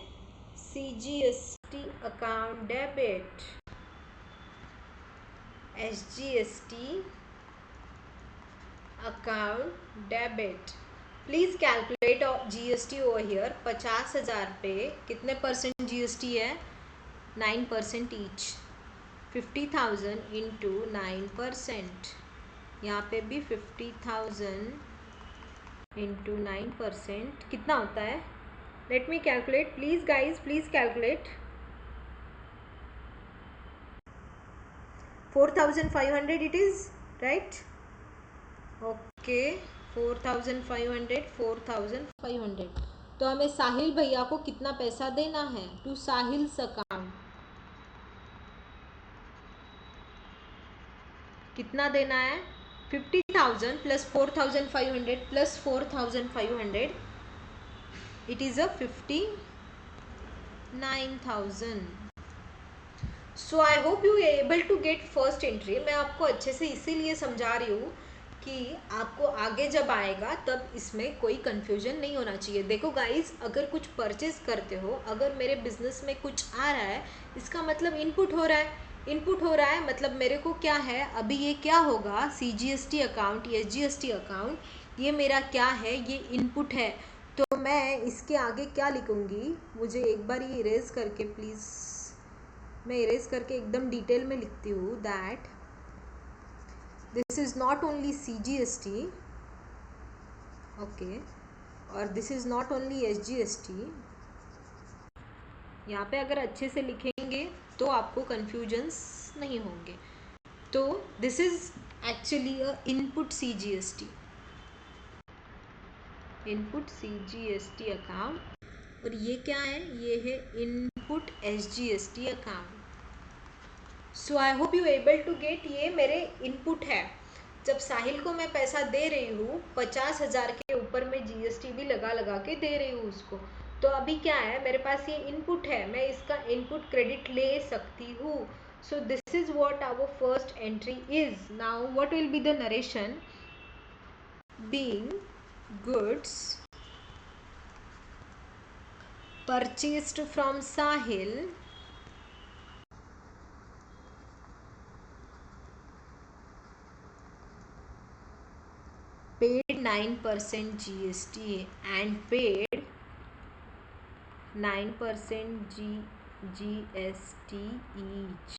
CGST account debit, SGST account debit. Please calculate GST over here. 50,000 पे कितने परसेंट जीएसटी है? 9% ईच। 50,000 इंटू 9%। यहाँ पे भी 50,000 इंटू 9% कितना होता है? Let me calculate please guys, please calculate. 4,500 it is, right? Okay, 4,500, 4,500। तो हमें साहिल भैया को कितना पैसा देना है? टू साहिल्स अकाउंट कितना देना है? 50,000 plus 4,500 plus 4,500, it is a 59,000। So I hope you able to get first entry. मैं आपको अच्छे से इसीलिए समझा रही हूँ कि आपको आगे जब आएगा तब इसमें कोई कंफ्यूजन नहीं होना चाहिए। देखो गाइज, अगर कुछ परचेज करते हो, अगर मेरे बिजनेस में कुछ आ रहा है, इसका मतलब इनपुट हो रहा है। इनपुट हो रहा है मतलब मेरे को क्या है? अभी ये क्या होगा? सीजीएसटी अकाउंट, एसजीएसटी अकाउंट, ये मेरा क्या है? ये इनपुट है। तो मैं इसके आगे क्या लिखूँगी? मुझे एक बार ये इरेज करके प्लीज़, मैं इरेज करके एकदम डिटेल में लिखती हूँ that this is not only CGST, okay, और this is not only SGST। यहाँ पे अगर अच्छे से लिखेंगे तो आपको कन्फ्यूजन्स नहीं होंगे। तो this is actually a input CGST, input CGST account. और ये क्या है? ये है input SGST account. So I hope you able to get. ये मेरे इनपुट है। जब साहिल को मैं पैसा दे रही हूँ 50,000 के ऊपर मैं जीएसटी भी लगा के दे रही हूँ उसको, तो अभी क्या है? मेरे पास ये इनपुट है, मैं इसका इनपुट क्रेडिट ले सकती हूँ। So this is what our first entry is. Now what will be the narration? Being goods purchased from Sahil paid 9% GST and paid 9% GST each.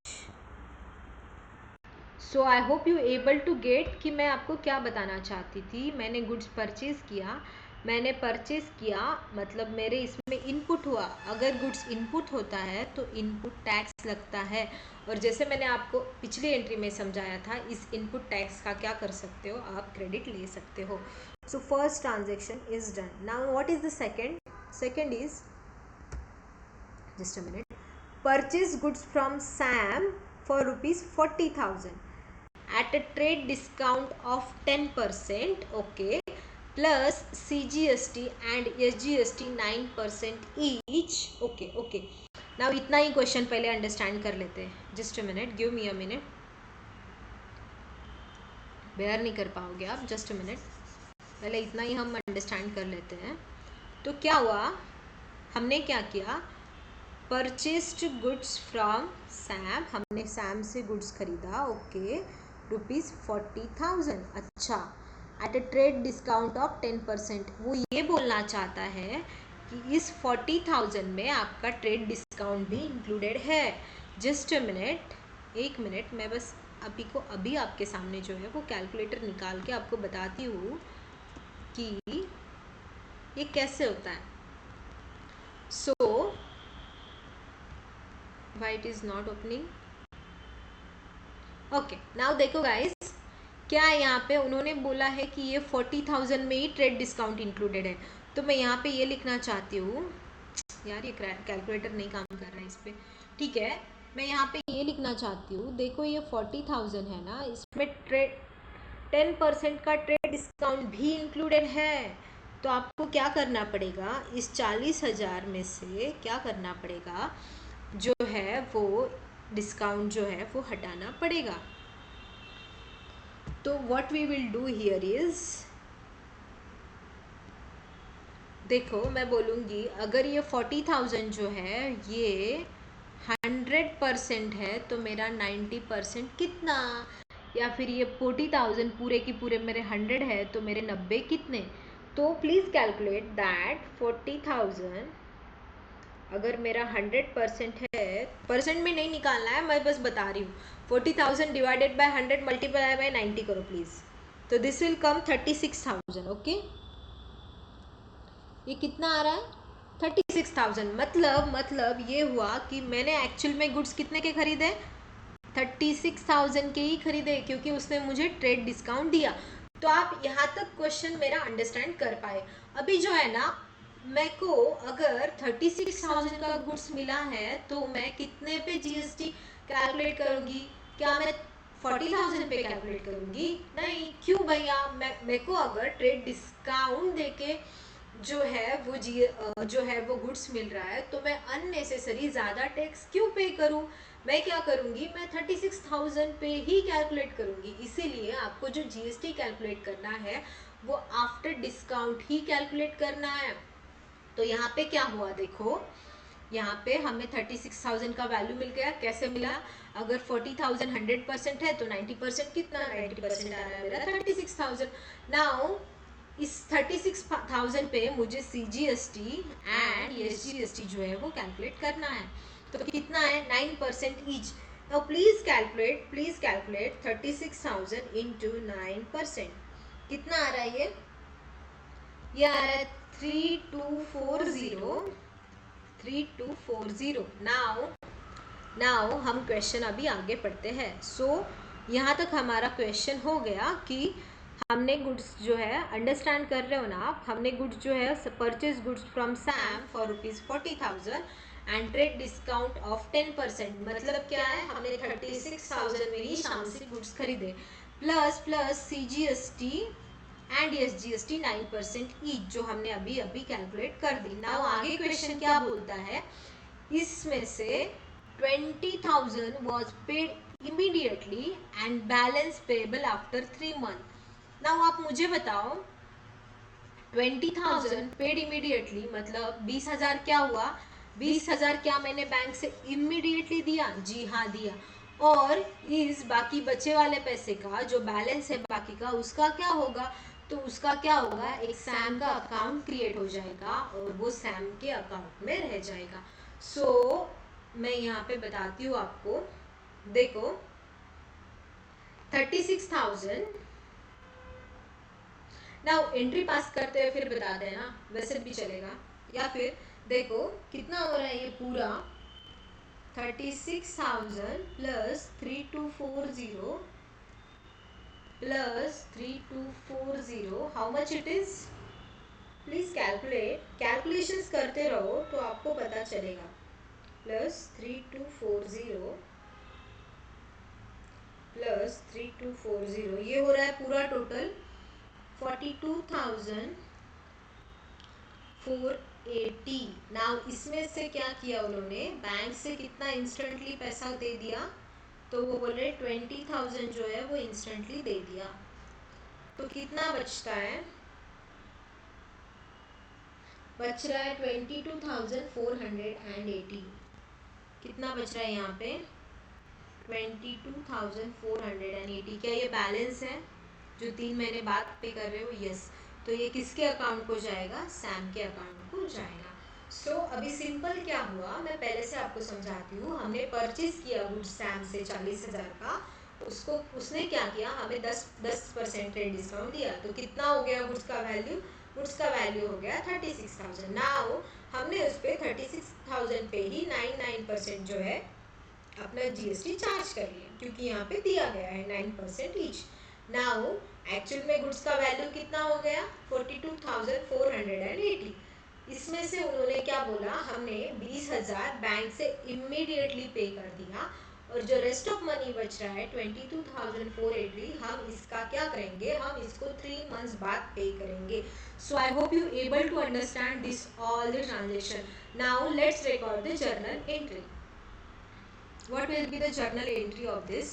So I hope you able to get कि मैं आपको क्या बताना चाहती थी। मैंने goods purchase किया, मैंने परचेज किया मतलब मेरे इसमें इनपुट हुआ। अगर गुड्स इनपुट होता है तो इनपुट टैक्स लगता है। और जैसे मैंने आपको पिछली एंट्री में समझाया था, इस इनपुट टैक्स का क्या कर सकते हो? आप क्रेडिट ले सकते हो। So first transaction is done. Now what is the second? Second is, just a minute, purchase goods from Sam for ₹40,000 at a trade discount of 10%, okay, plus CGST and SGST 9% each, okay, okay. Now इतना ही question पहले understand कर लेते हैं। Just a minute, give me a minute, bear नहीं कर पाओगे आप, just a minute, पहले इतना ही हम अंडरस्टैंड कर लेते हैं। तो क्या हुआ? हमने क्या किया? परचेस्ड गुड्स फ्रॉम सैम, हमने सैम से गुड्स खरीदा, ओके, ₹40,000। अच्छा, at a trade discount of 10%। वो ये बोलना चाहता है कि इस 40,000 में आपका ट्रेड डिस्काउंट भी इंक्लूडेड है। जस्ट अ मिनट, एक मिनट, मैं बस अभी आपके सामने जो है वो कैलकुलेटर निकाल के आपको बताती हूँ कि ये कैसे होता है। So why it is not opening. Okay, now देखो गाइस, क्या यहाँ पे उन्होंने बोला है कि ये 40,000 में ही ट्रेड डिस्काउंट इंक्लूडेड है। तो मैं यहाँ पे ये लिखना चाहती हूँ, यार ये कैलकुलेटर नहीं काम कर रहा है इस पर। ठीक है, मैं यहाँ पे ये लिखना चाहती हूँ, देखो ये 40,000 है ना, इसमें 10% का ट्रेड डिस्काउंट भी इंक्लूडेड है। तो आपको क्या करना पड़ेगा, इस 40,000 में से क्या करना पड़ेगा, जो है वो डिस्काउंट जो है वो हटाना पड़ेगा। तो what we will do here is, देखो मैं बोलूँगी, अगर ये 40,000 जो है ये 100% है तो मेरा 90% कितना, या फिर ये 40,000 पूरे की पूरे मेरे 100 है तो मेरे 90 कितने। तो प्लीज़ कैलकुलेट दैट 40,000 अगर मेरा 100% है, परसेंट में नहीं निकालना है, मैं बस बता रही हूँ, 40,000 डिवाइडेड बाय 100 मल्टीप्लाई बाय 90 करो प्लीज़। तो दिस विल कम 36,000। ओके, ये कितना आ रहा है, 36,000। मतलब ये हुआ कि मैंने एक्चुअल में गुड्स कितने के खरीदे, 36,000 के ही खरीदे, क्योंकि उसने मुझे ट्रेड डिस्काउंट दिया। तो आप यहाँ तक क्वेश्चन मेरा अंडरस्टैंड कर पाए। अभी जो है ना, मेरे को अगर 36,000 का गुड्स मिला है तो मैं कितने पे जीएसटी कैलकुलेट करूँगी, क्या मैं 40,000 पे कैलकुलेट करूँगी, नहीं, क्यों भैया, मेरे को अगर ट्रेड डिस्काउंट देके जो है वो गुड्स मिल रहा है तो मैं अननेसेसरी ज़्यादा टैक्स क्यों पे करूँ। मैं क्या करूँगी, मैं 36,000 पे ही कैलकुलेट करूँगी। इसीलिए आपको जो जीएसटी कैलकुलेट करना है वो आफ्टर डिस्काउंट ही कैलकुलेट करना है। तो यहाँ पे क्या हुआ, देखो यहाँ पे हमें 36,000 का वैल्यू मिल गया। कैसे मिला, अगर 40,000 100% है तो 90% कितना, 90% आ रहा है मेरा 36,000। नाउ इस 36,000 पे मुझे CGST एंड SGST जो है वो कैलकुलेट करना है। तो कितना है, 9% each. Now please calculate 36,000 into 9%। कितना आ रहा है ये आ रहा है 3240। नाउ हम क्वेश्चन अभी आगे पढ़ते हैं। यहाँ तक हमारा क्वेश्चन हो गया कि हमने गुड्स जो है, अंडरस्टैंड कर रहे हो ना आप, हमने गुड्स जो है purchase goods from Sam for ₹40,000 and trade discount of 10%। मतलब क्या है, हमने 36,000 में ही शाम से गुड्स खरीदे, plus CGST and SGST 9% each, जो हमने अभी कैलकुलेट कर दी। नाउ आगे क्वेश्चन क्या बोलता है, इसमें से 20,000 was paid immediately and balance payable after 3 months। Now आप मुझे बताओ, 20,000 पेड इमीडिएटली मतलब 20,000 क्या हुआ, 20,000 क्या मैंने बैंक से इमीडिएटली दिया, जी हाँ दिया। और इस बाकी बचे वाले पैसे का जो बैलेंस है बाकी का, उसका क्या होगा, तो उसका क्या होगा, एक सैम का अकाउंट क्रिएट हो जाएगा और वो सैम के अकाउंट में रह जाएगा। मैं यहाँ पे बताती हूँ आपको, देखो 36,000, नाउ एंट्री पास करते हुए फिर बता देना, वैसे भी चलेगा, या फिर देखो कितना हो रहा है ये पूरा, 36,000 plus 3240 plus 3240, how much it is, please calculations करते रहो तो आपको पता चलेगा। प्लस 3240 प्लस 3240, ये हो रहा है पूरा टोटल 42,480। नाउ इसमें से क्या किया उन्होंने, बैंक से कितना इंस्टेंटली पैसा दे दिया, तो वो बोले 20,000 जो है वो इंस्टेंटली दे दिया। तो कितना बचता है, बच रहा है 22,480। कितना बच रहा है यहाँ पे 22,480। क्या ये बैलेंस है जो 3 महीने बाद पे कर रहे हो? यस। तो ये किसके अकाउंट को जाएगा? सैम के अकाउंट को जाएगा। सो अभी सिंपल क्या हुआ, मैं पहले से आपको समझाती हूँ। हमने परचेज किया गुड्स सैम से 40,000 का, उसने क्या किया, हमें 10% ट्रेड डिस्काउंट दिया। तो कितना हो गया गुड्स का वैल्यू? गुड्स का वैल्यू हो गया 36,000। नाउ हमने उस पर 36,000 पे ही 99% जो है अपना जीएसटी चार्ज कर लिया, क्योंकि यहाँ पे दिया गया है 9% ईच। नाउ एक्चुअल में गुड्स का वैल्यू कितना हो गया? 42,480। इसमें से उन्होंने क्या बोला, हमने 20,000 बैंक से इमीडिएटली पे कर दिया, और जो रेस्ट ऑफ मनी बच रहा है 22,480, हम इसका क्या करेंगे, हम इसको 3 मंथ्स बाद पे करेंगे। So I hope you able to understand this all the transaction. Now let's record the journal entry. What will be the journal entry of this?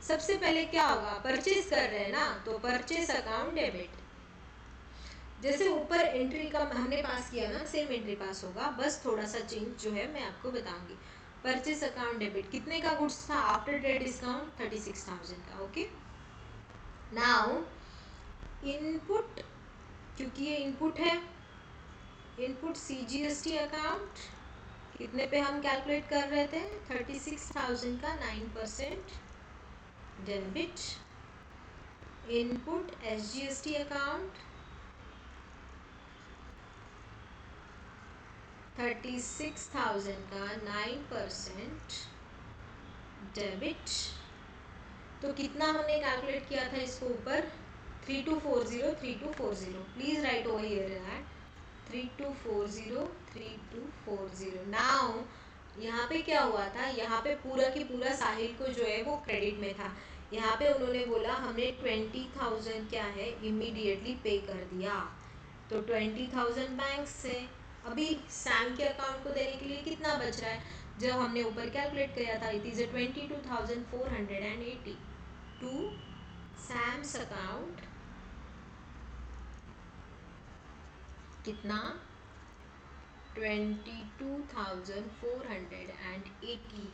सबसे पहले क्या होगा, परचेज कर रहे हैं ना, तो परचेज अकाउंट डेबिट। जैसे ऊपर एंट्री का हमने पास किया ना, सेम एंट्री पास होगा, बस थोड़ा सा चेंज जो है मैं आपको बताऊंगी। परचेज अकाउंट डेबिट कितने का गुड्स था आफ्टर ट्रेड डिस्काउंट? 36,000 का। ओके, नाउ इनपुट, क्योंकि ये इनपुट है, इनपुट CGST अकाउंट कितने पे हम कैलकुलेट कर रहे थे? 36,000 का 9% डेबिट। इनपुट SGST अकाउंट 36,000 का 9% डेबिट। तो कितना हमने कैलकुलेट किया था इसको ऊपर? 3240 please right over here that 3240। Now यहाँ पे क्या हुआ था, यहाँ पे पूरा की पूरा साहिल को जो है वो क्रेडिट में था। यहाँ पे उन्होंने बोला हमने 20,000 क्या है इमीडिएटली पे कर दिया, तो 20,000 बैंक से अभी सैम के अकाउंट को देने के लिए कितना बच रहा है? जब हमने ऊपर कैलकुलेट किया था, it is 22,480 to Sam's account. कितना? 22,480.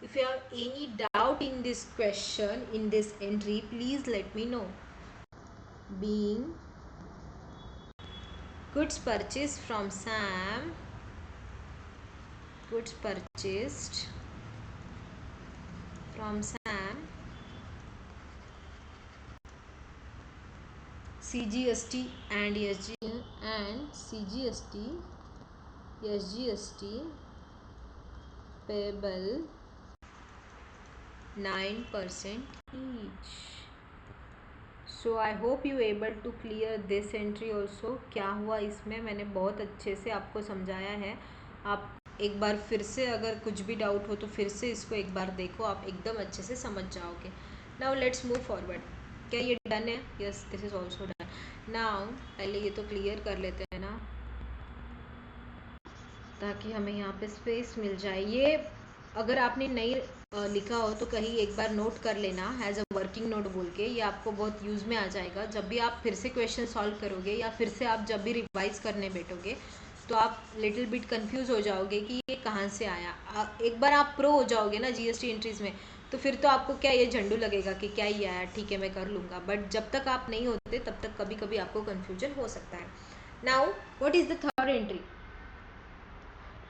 If you have any doubt in this question, in this entry, please let me know. Being goods purchased from Sam, goods purchased from Sam, CGST and SGST payable 9% each. So I hope you able to clear this entry also. क्या हुआ इसमें, मैंने बहुत अच्छे से आपको समझाया है। आप एक बार फिर से अगर कुछ भी डाउट हो तो फिर से इसको एक बार देखो, आप एकदम अच्छे से समझ जाओगे। Now let's move forward. क्या ये डन है? Yes, this is also done. Now पहले ये तो क्लियर कर लेते हैं ना, ताकि हमें यहाँ पे स्पेस मिल जाए। ये अगर आपने नहीं लिखा हो तो कहीं एक बार नोट कर लेना एज अ वर्किंग नोट बोल के, ये आपको बहुत यूज़ में आ जाएगा। जब भी आप फिर से क्वेश्चन सॉल्व करोगे या फिर से आप जब भी रिवाइज करने बैठोगे तो आप लिटिल बिट कंफ्यूज हो जाओगे कि ये कहाँ से आया। एक बार आप प्रो हो जाओगे ना जीएसटी एंट्रीज में, तो फिर तो आपको क्या ये झंडू लगेगा कि क्या ही आया, ठीक है मैं कर लूँगा। बट जब तक आप नहीं होते तब तक कभी कभी आपको कन्फ्यूजन हो सकता है। Now what is the third entry?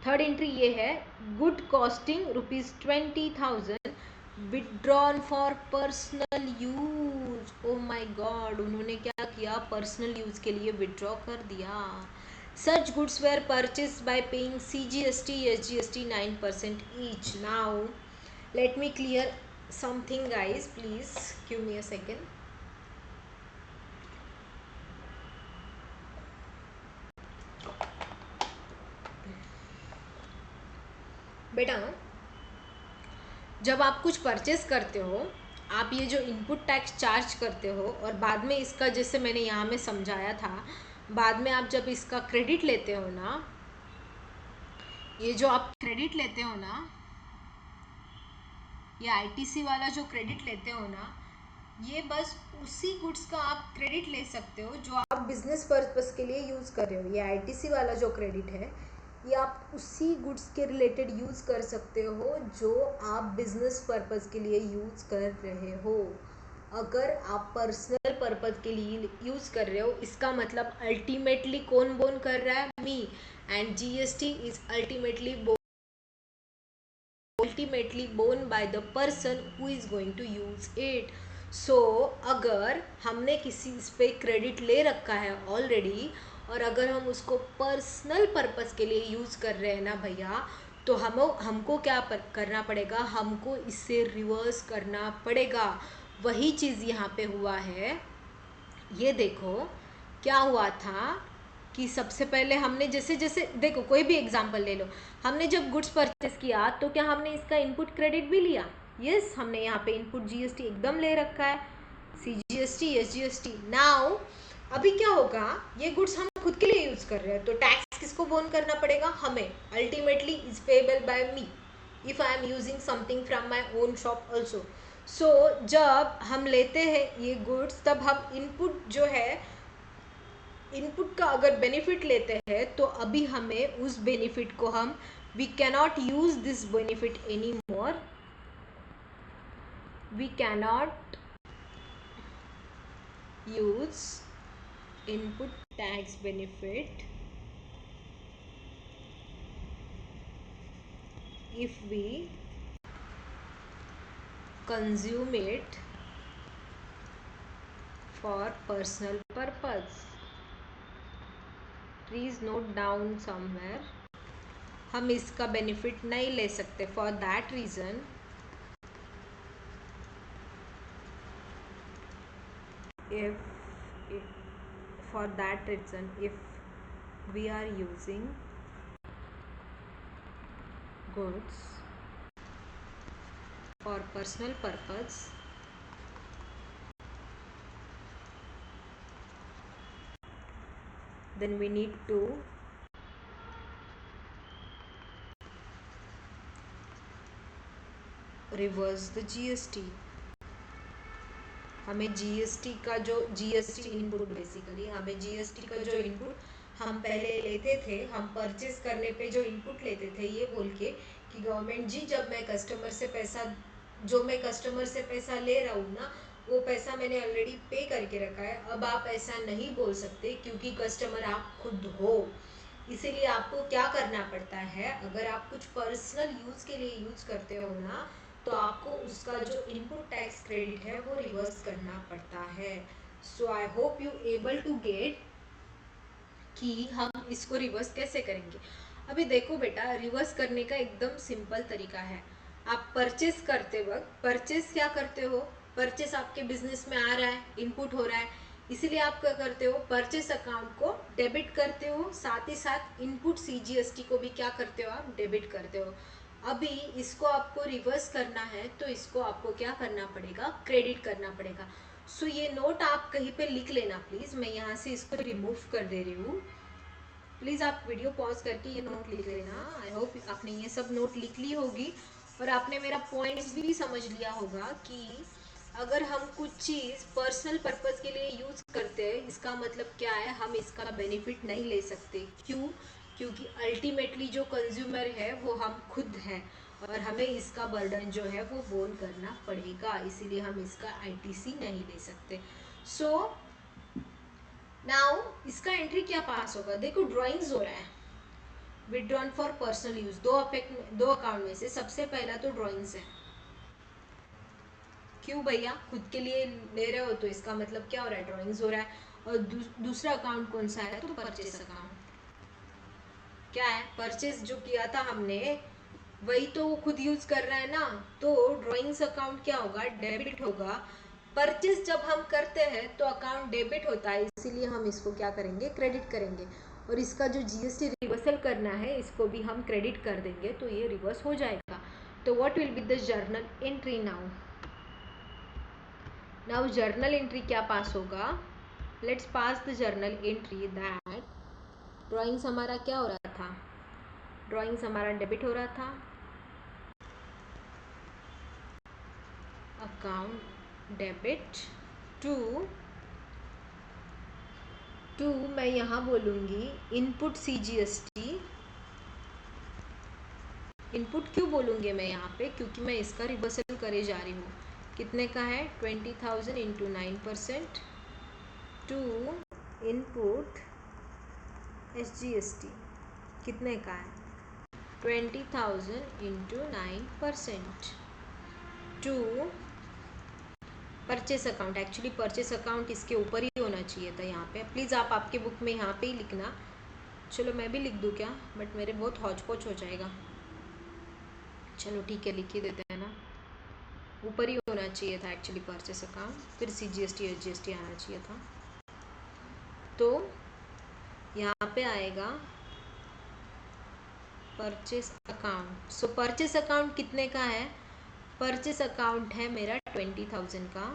Third entry ये है, good costing ₹20,000 withdrawn for personal use. Oh my God, उन्होंने क्या किया, पर्सनल यूज के लिए विड्रॉ कर दिया। Such goods were purchase by paying CGST SGST 9% each. Now let me clear something guys, please give me a second. बेटा जब आप कुछ परचेस करते हो, आप ये जो इनपुट टैक्स चार्ज करते हो, और बाद में इसका, जैसे मैंने यहाँ में समझाया था, बाद में आप जब इसका क्रेडिट लेते हो ना, ये जो आप क्रेडिट लेते हो ना, ये ITC वाला जो क्रेडिट लेते हो ना, ये बस उसी गुड्स का आप क्रेडिट ले सकते हो जो आप बिजनेस पर्पस के लिए यूज़ कर रहे हो। ये ITC वाला जो क्रेडिट है, ये आप उसी गुड्स के रिलेटेड यूज़ कर सकते हो जो आप बिजनेस पर्पज़ के लिए यूज़ कर रहे हो। अगर आप पर्सनल पर्पज़ के लिए यूज़ कर रहे हो, इसका मतलब अल्टीमेटली कौन बोन कर रहा है? Me. And GST is ultimately borne by the person who is going to use it. So अगर हमने किसी इस पे क्रेडिट ले रखा है ऑलरेडी, और अगर हम उसको पर्सनल पर्पस के लिए यूज़ कर रहे हैं ना भैया, तो हमको क्या करना पड़ेगा? हमको इससे रिवर्स करना पड़ेगा। वही चीज़ यहाँ पे हुआ है। ये देखो क्या हुआ था कि सबसे पहले हमने जैसे जैसे देखो, कोई भी एग्जांपल ले लो, हमने जब गुड्स परचेस किया तो क्या हमने इसका इनपुट क्रेडिट भी लिया? यस, हमने यहाँ पे इनपुट जीएसटी एकदम ले रखा है, सीजीएसटी, एसजीएसटी। नाउ अभी क्या होगा? ये गुड्स हम खुद के लिए यूज कर रहे हैं, तो टैक्स किसको बोन करना पड़ेगा? हमें। Ultimately is payable by me if I am using something from my own shop also. So जब हम लेते हैं ये गुड्स, तब हम इनपुट जो है, इनपुट का अगर बेनिफिट लेते हैं, तो अभी हमें उस बेनिफिट को हम we cannot use this benefit any more, we cannot use input tax benefit if we consume it for personal purpose. Please note down somewhere. हम इसका बेनिफिट नहीं ले सकते। For that reason if we are using goods for personal purpose, then we need to reverse the GST. हमें GST का जो GST input, basically हमें GST का जो इनपुट हम पहले लेते थे, हम परचेस करने पे जो इनपुट लेते थे, ये बोल के कि गवर्नमेंट जी, जब मैं कस्टमर से पैसा, जो मैं कस्टमर से पैसा ले रहा हूँ ना, वो पैसा मैंने ऑलरेडी पे करके रखा है, अब आप ऐसा नहीं बोल सकते क्योंकि कस्टमर आप खुद हो। इसीलिए आपको क्या करना पड़ता है? अगर आप कुछ पर्सनल यूज के लिए यूज करते हो ना, तो आपको उसका जो इनपुट टैक्स क्रेडिट है वो रिवर्स करना पड़ता है। So I hope you able to get कि हम इसको रिवर्स कैसे करेंगे। अभी देखो बेटा, रिवर्स करने का एकदम सिंपल तरीका है। आप परचेस करते वक्त, परचेस क्या करते हो? परचेस आपके बिजनेस में आ रहा है, इनपुट हो रहा है, इसीलिए आप क्या करते हो? परचेस अकाउंट को डेबिट करते हो, साथ ही साथ इनपुट सीजीएसटी को भी क्या करते हो? आप डेबिट करते हो। अभी इसको आपको रिवर्स करना है, तो इसको आपको क्या करना पड़ेगा? क्रेडिट करना पड़ेगा। सो ये नोट आप कहीं पे लिख लेना प्लीज। मैं यहाँ से इसको रिमूव कर दे रही हूँ। प्लीज आप वीडियो पॉज करके ये नोट लिख लेना। आई होप आपने ये सब नोट लिख ली होगी और आपने मेरा पॉइंट्स भी समझ लिया होगा कि अगर हम कुछ चीज़ पर्सनल पर्पस के लिए यूज करते हैं, इसका मतलब क्या है? हम इसका बेनिफिट नहीं ले सकते। क्यों? क्योंकि अल्टीमेटली जो कंज्यूमर है वो हम खुद हैं और हमें इसका बर्डन जो है वो बोन करना पड़ेगा, इसीलिए हम इसका आईटीसी नहीं ले सकते। सो नाउ इसका एंट्री क्या पास होगा? देखो ड्राइंग्स हो रहा है, विड्रॉन फॉर पर्सनल यूज, दो अकाउंट में से सबसे पहला तो ड्राइंग्स है। क्यों भैया? खुद के लिए ले रहे हो तो इसका मतलब क्या हो रहा है? ड्राइंग्स हो रहा है। और दूसरा अकाउंट कौन सा है? तो परचेस अकाउंट। क्या है? परचेस जो किया था हमने, वही तो वो खुद यूज कर रहा है ना, तो ड्राइंग्स अकाउंट क्या होगा? डेबिट होगा। परचेस जब हम करते हैं तो अकाउंट डेबिट होता है, इसीलिए हम इसको क्या करेंगे? क्रेडिट करेंगे। और इसका जो जीएसटी रिवर्सल करना है, इसको भी हम क्रेडिट कर देंगे, तो ये रिवर्स हो जाएगा। तो what will be the journal entry now? Now journal entry क्या पास होगा? Let's pass the journal entry that drawings हमारा क्या हो रहा था? ड्राइंग्स हमारा डेबिट हो रहा था, अकाउंट डेबिट टू मैं यहाँ बोलूँगी इनपुट सीजीएसटी इनपुट क्यों बोलूँगी मैं यहाँ पे, क्योंकि मैं इसका रिवर्सल करे जा रही हूँ। कितने का है 20,000 इंटू 9% टू इनपुट SGST कितने का है 20,000 into 9% to purchase account. Actually purchase account इसके ऊपर ही होना चाहिए था यहाँ पे। प्लीज़ आप आपके बुक में यहाँ पे ही लिखना। चलो मैं भी लिख दूँ क्या, बट मेरे बहुत हौच पौच हो जाएगा। चलो ठीक है, लिख ही देते हैं ना। ऊपर ही होना चाहिए था एक्चुअली परचेस अकाउंट, फिर CGST SGST आना चाहिए था। तो यहाँ पे आएगा परचेस अकाउंट। सो परचेस अकाउंट कितने का है, परचेस अकाउंट है मेरा 20,000 का,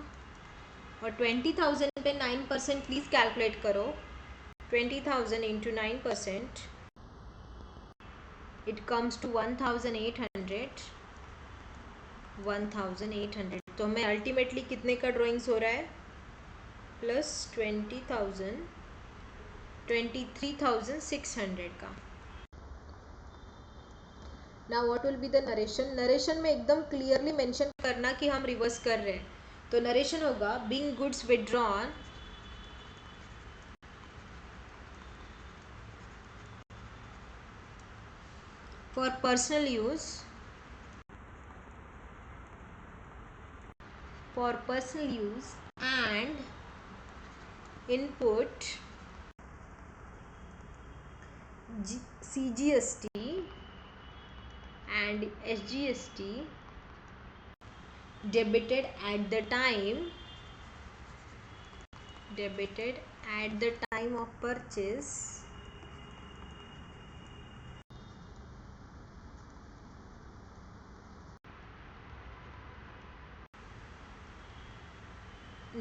और 20,000 पे 9% प्लीज़ कैलकुलेट करो। 20,000 इंटू 9% इट कम्स टू 1,800। 1,800 तो हमें अल्टीमेटली कितने का ड्राइंग्स हो रहा है, प्लस 20,000 23,600 का। Now what will be the narration. Narration में एकदम क्लियरली मेंशन करना कि हम रिवर्स कर रहे हैं। तो नरेशन होगा being goods withdrawn for personal use, and input CGST and SGST debited at the time of purchase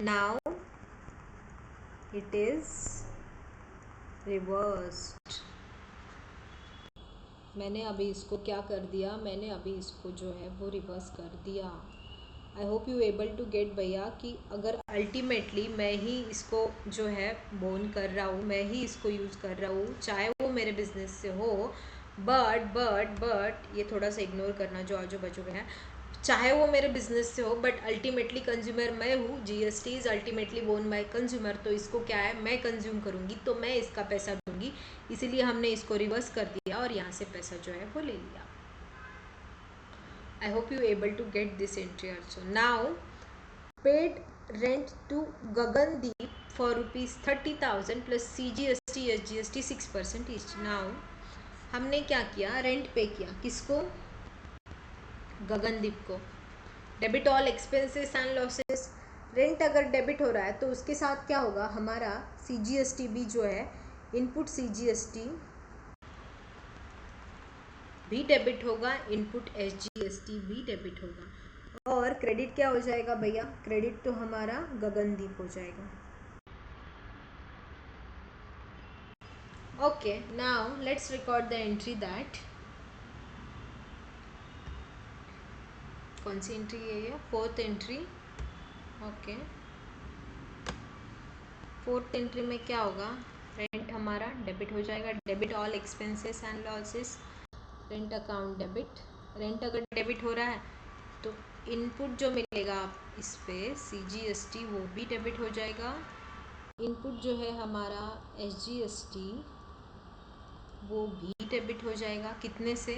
now it is reversed। मैंने अभी इसको क्या कर दिया, मैंने अभी इसको जो है वो रिवर्स कर दिया। I hope you able to get भैया कि अगर अल्टीमेटली मैं ही इसको जो है बोन कर रहा हूँ, मैं ही इसको यूज़ कर रहा हूँ, चाहे वो मेरे बिजनेस से हो, बट ये थोड़ा सा इग्नोर करना जो आजू बाजू का है, चाहे वो मेरे बिजनेस से हो, बट अल्टीमेटली कंज्यूमर मैं हूँ। GST is ultimately borne by consumer. तो इसको क्या है, मैं कंज्यूम करूँगी तो मैं इसका पैसा दूंगी, इसीलिए हमने इसको रिवर्स कर दिया और यहाँ से पैसा जो है वो ले लिया। I hope you able to get this entry also. Now, paid rent to Gagandeep for rupees 30,000 plus CGST SGST 6% each. Now, हमने क्या किया, रेंट पे किया, किसको, गगनदीप को। Debit all expenses and losses. Rent अगर डेबिट हो रहा है तो उसके साथ क्या होगा, हमारा CGST भी जो है, इनपुट CGST भी डेबिट होगा, इनपुट SGST भी डेबिट होगा, और क्रेडिट क्या हो जाएगा भैया, क्रेडिट तो हमारा गगनदीप हो जाएगा। Okay, now let's record the entry that, कौन सी एंट्री है ये, fourth entry. Okay, fourth entry में क्या होगा, रेंट हमारा डेबिट हो जाएगा, debit all expenses and losses, rent account debit. Rent अगर डेबिट हो रहा है तो इनपुट जो मिलेगा आप इस पे CGST वो भी डेबिट हो जाएगा, इनपुट जो है हमारा SGST वो भी डेबिट हो जाएगा। कितने से,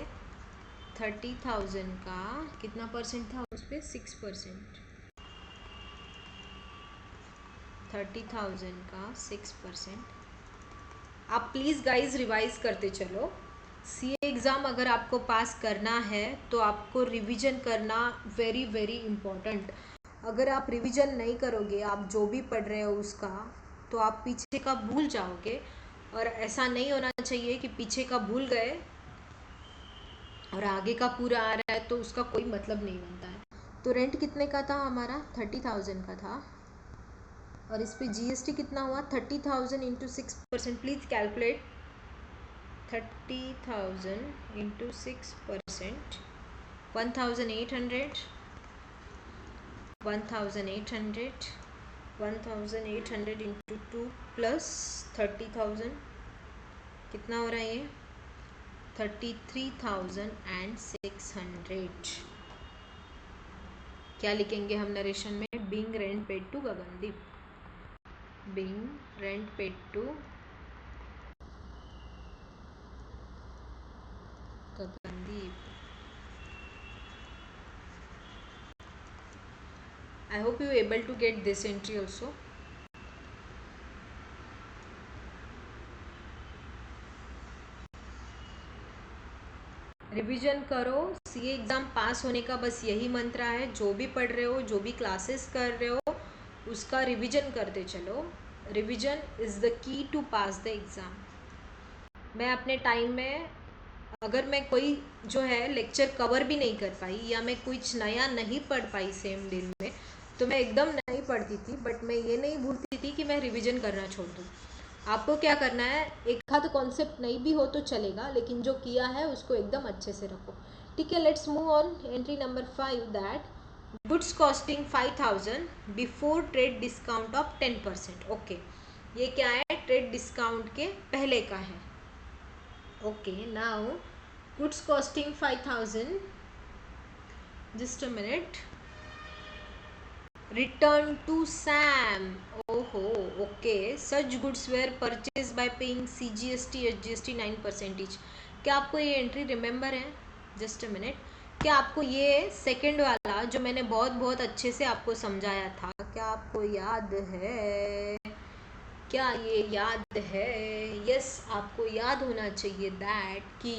30,000 का कितना परसेंट था उस पर, 6%। 30,000 का 6%। आप प्लीज़ गाइज रिवाइज करते चलो। CA एग्ज़ाम अगर आपको पास करना है तो आपको रिवीजन करना वेरी वेरी इम्पोर्टेंट। अगर आप रिवीजन नहीं करोगे, आप जो भी पढ़ रहे हो उसका, तो आप पीछे का भूल जाओगे, और ऐसा नहीं होना चाहिए कि पीछे का भूल गए और आगे का पूरा आ रहा है तो उसका कोई मतलब नहीं बनता है। तो रेंट कितने का था हमारा, 30,000 का था, और इस पे GST कितना हुआ, 30,000 into 6%। Please calculate, 30,000 into 6%, 1,800, 1,800, 1,800 into 2 plus 30,000 कितना हो रहा है ये, 33,600। क्या लिखेंगे हम नरेशन में? Being rent paid to Gagandeep, being rent paid to Gagandeep. I hope you able to get this entry also. Revision करो, सीए एग्ज़ाम पास होने का बस यही मंत्र है। जो भी पढ़ रहे हो, जो भी क्लासेस कर रहे हो, उसका रिवीजन करते चलो। Revision is the key to pass the exam. मैं अपने टाइम में अगर मैं कोई जो है लेक्चर कवर भी नहीं कर पाई या मैं कुछ नया नहीं पढ़ पाई सेम दिन में, तो मैं एकदम नहीं पढ़ती थी, बट मैं ये नहीं भूलती थी कि मैं रिवीजन करना छोड़ दूँ। आपको क्या करना है, एक आध कॉन्सेप्ट नहीं भी हो तो चलेगा, लेकिन जो किया है उसको एकदम अच्छे से रखो। ठीक है, let's move on. Entry number 5, that goods costing 5,000 before trade discount of 10%। Okay, ये क्या है? ट्रेड डिस्काउंट के पहले का है। Okay, now goods costing 5,000, just a minute, return to Sam. Oh, okay. Such goods were purchased by paying CGST, SGST 9%. क्या आपको ये एंट्री रिमेंबर है? Just a minute. क्या आपको ये सेकंड वाला जो मैंने बहुत बहुत अच्छे से आपको समझाया था, क्या आपको याद है? क्या ये याद है? यस, आपको याद होना चाहिए दैट कि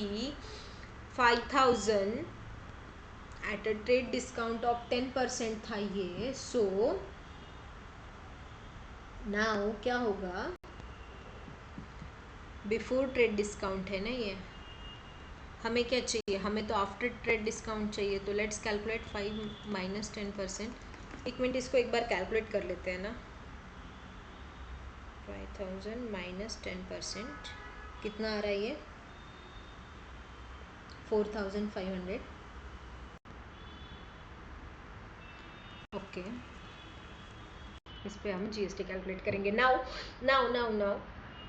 5,000 at a trade discount of 10% था ये। सो नाउ क्या होगा? बिफोर ट्रेड डिस्काउंट है ना ये। हमें क्या चाहिए? हमें तो आफ्टर ट्रेड डिस्काउंट चाहिए। तो लेट्स कैलकुलेट 5 माइनस 10%। एक मिनट, इसको एक बार कैलकुलेट कर लेते हैं ना। 5,000 माइनस 10% कितना आ रहा है ये? 4,500। ओके, इस पे हम जीएसटी कैलकुलेट करेंगे। नाउ नाउ नाउ नाउ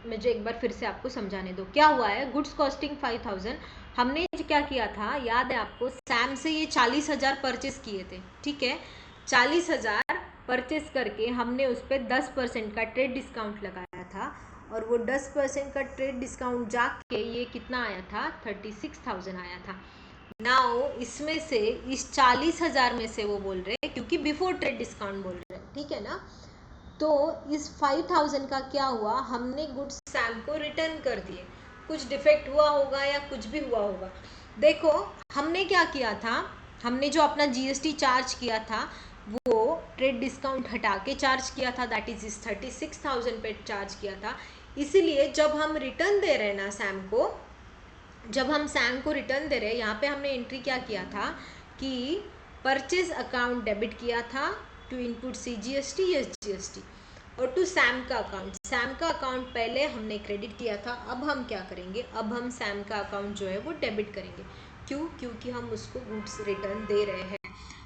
मुझे एक बार फिर से आपको समझाने दो क्या हुआ है। गुड्स कॉस्टिंग 5,000, हमने क्या किया था, याद है आपको? सैम से ये 40,000 परचेस किए थे। ठीक है, 40,000 परचेस करके हमने उस पर 10% का ट्रेड डिस्काउंट लगाया था, और वो 10% का ट्रेड डिस्काउंट जाके ये कितना आया था? 36,000 आया था। नाउ इसमें से, इस 40,000 में से वो बोल रहे हैं, क्योंकि बिफोर ट्रेड डिस्काउंट बोल रहे हैं, ठीक है ना? तो इस 5,000 का क्या हुआ, हमने गुड्स सैम को रिटर्न कर दिए। कुछ डिफेक्ट हुआ होगा या कुछ भी हुआ होगा। देखो, हमने क्या किया था, हमने जो अपना जीएसटी चार्ज किया था वो ट्रेड डिस्काउंट हटा के चार्ज किया था, दैट इज इस 36,000 पे चार्ज किया था। इसीलिए जब हम रिटर्न दे रहे हैं ना सैम को, जब हम सैम को रिटर्न दे रहे हैं, यहाँ पे हमने एंट्री क्या किया था कि परचेज अकाउंट डेबिट किया था टू इनपुट CGST SGST, और टू सैम का अकाउंट, सैम का अकाउंट पहले हमने क्रेडिट किया था। अब हम क्या करेंगे, अब हम सैम का अकाउंट जो है वो डेबिट करेंगे। क्यों? क्योंकि हम उसको गुड्स रिटर्न दे रहे हैं।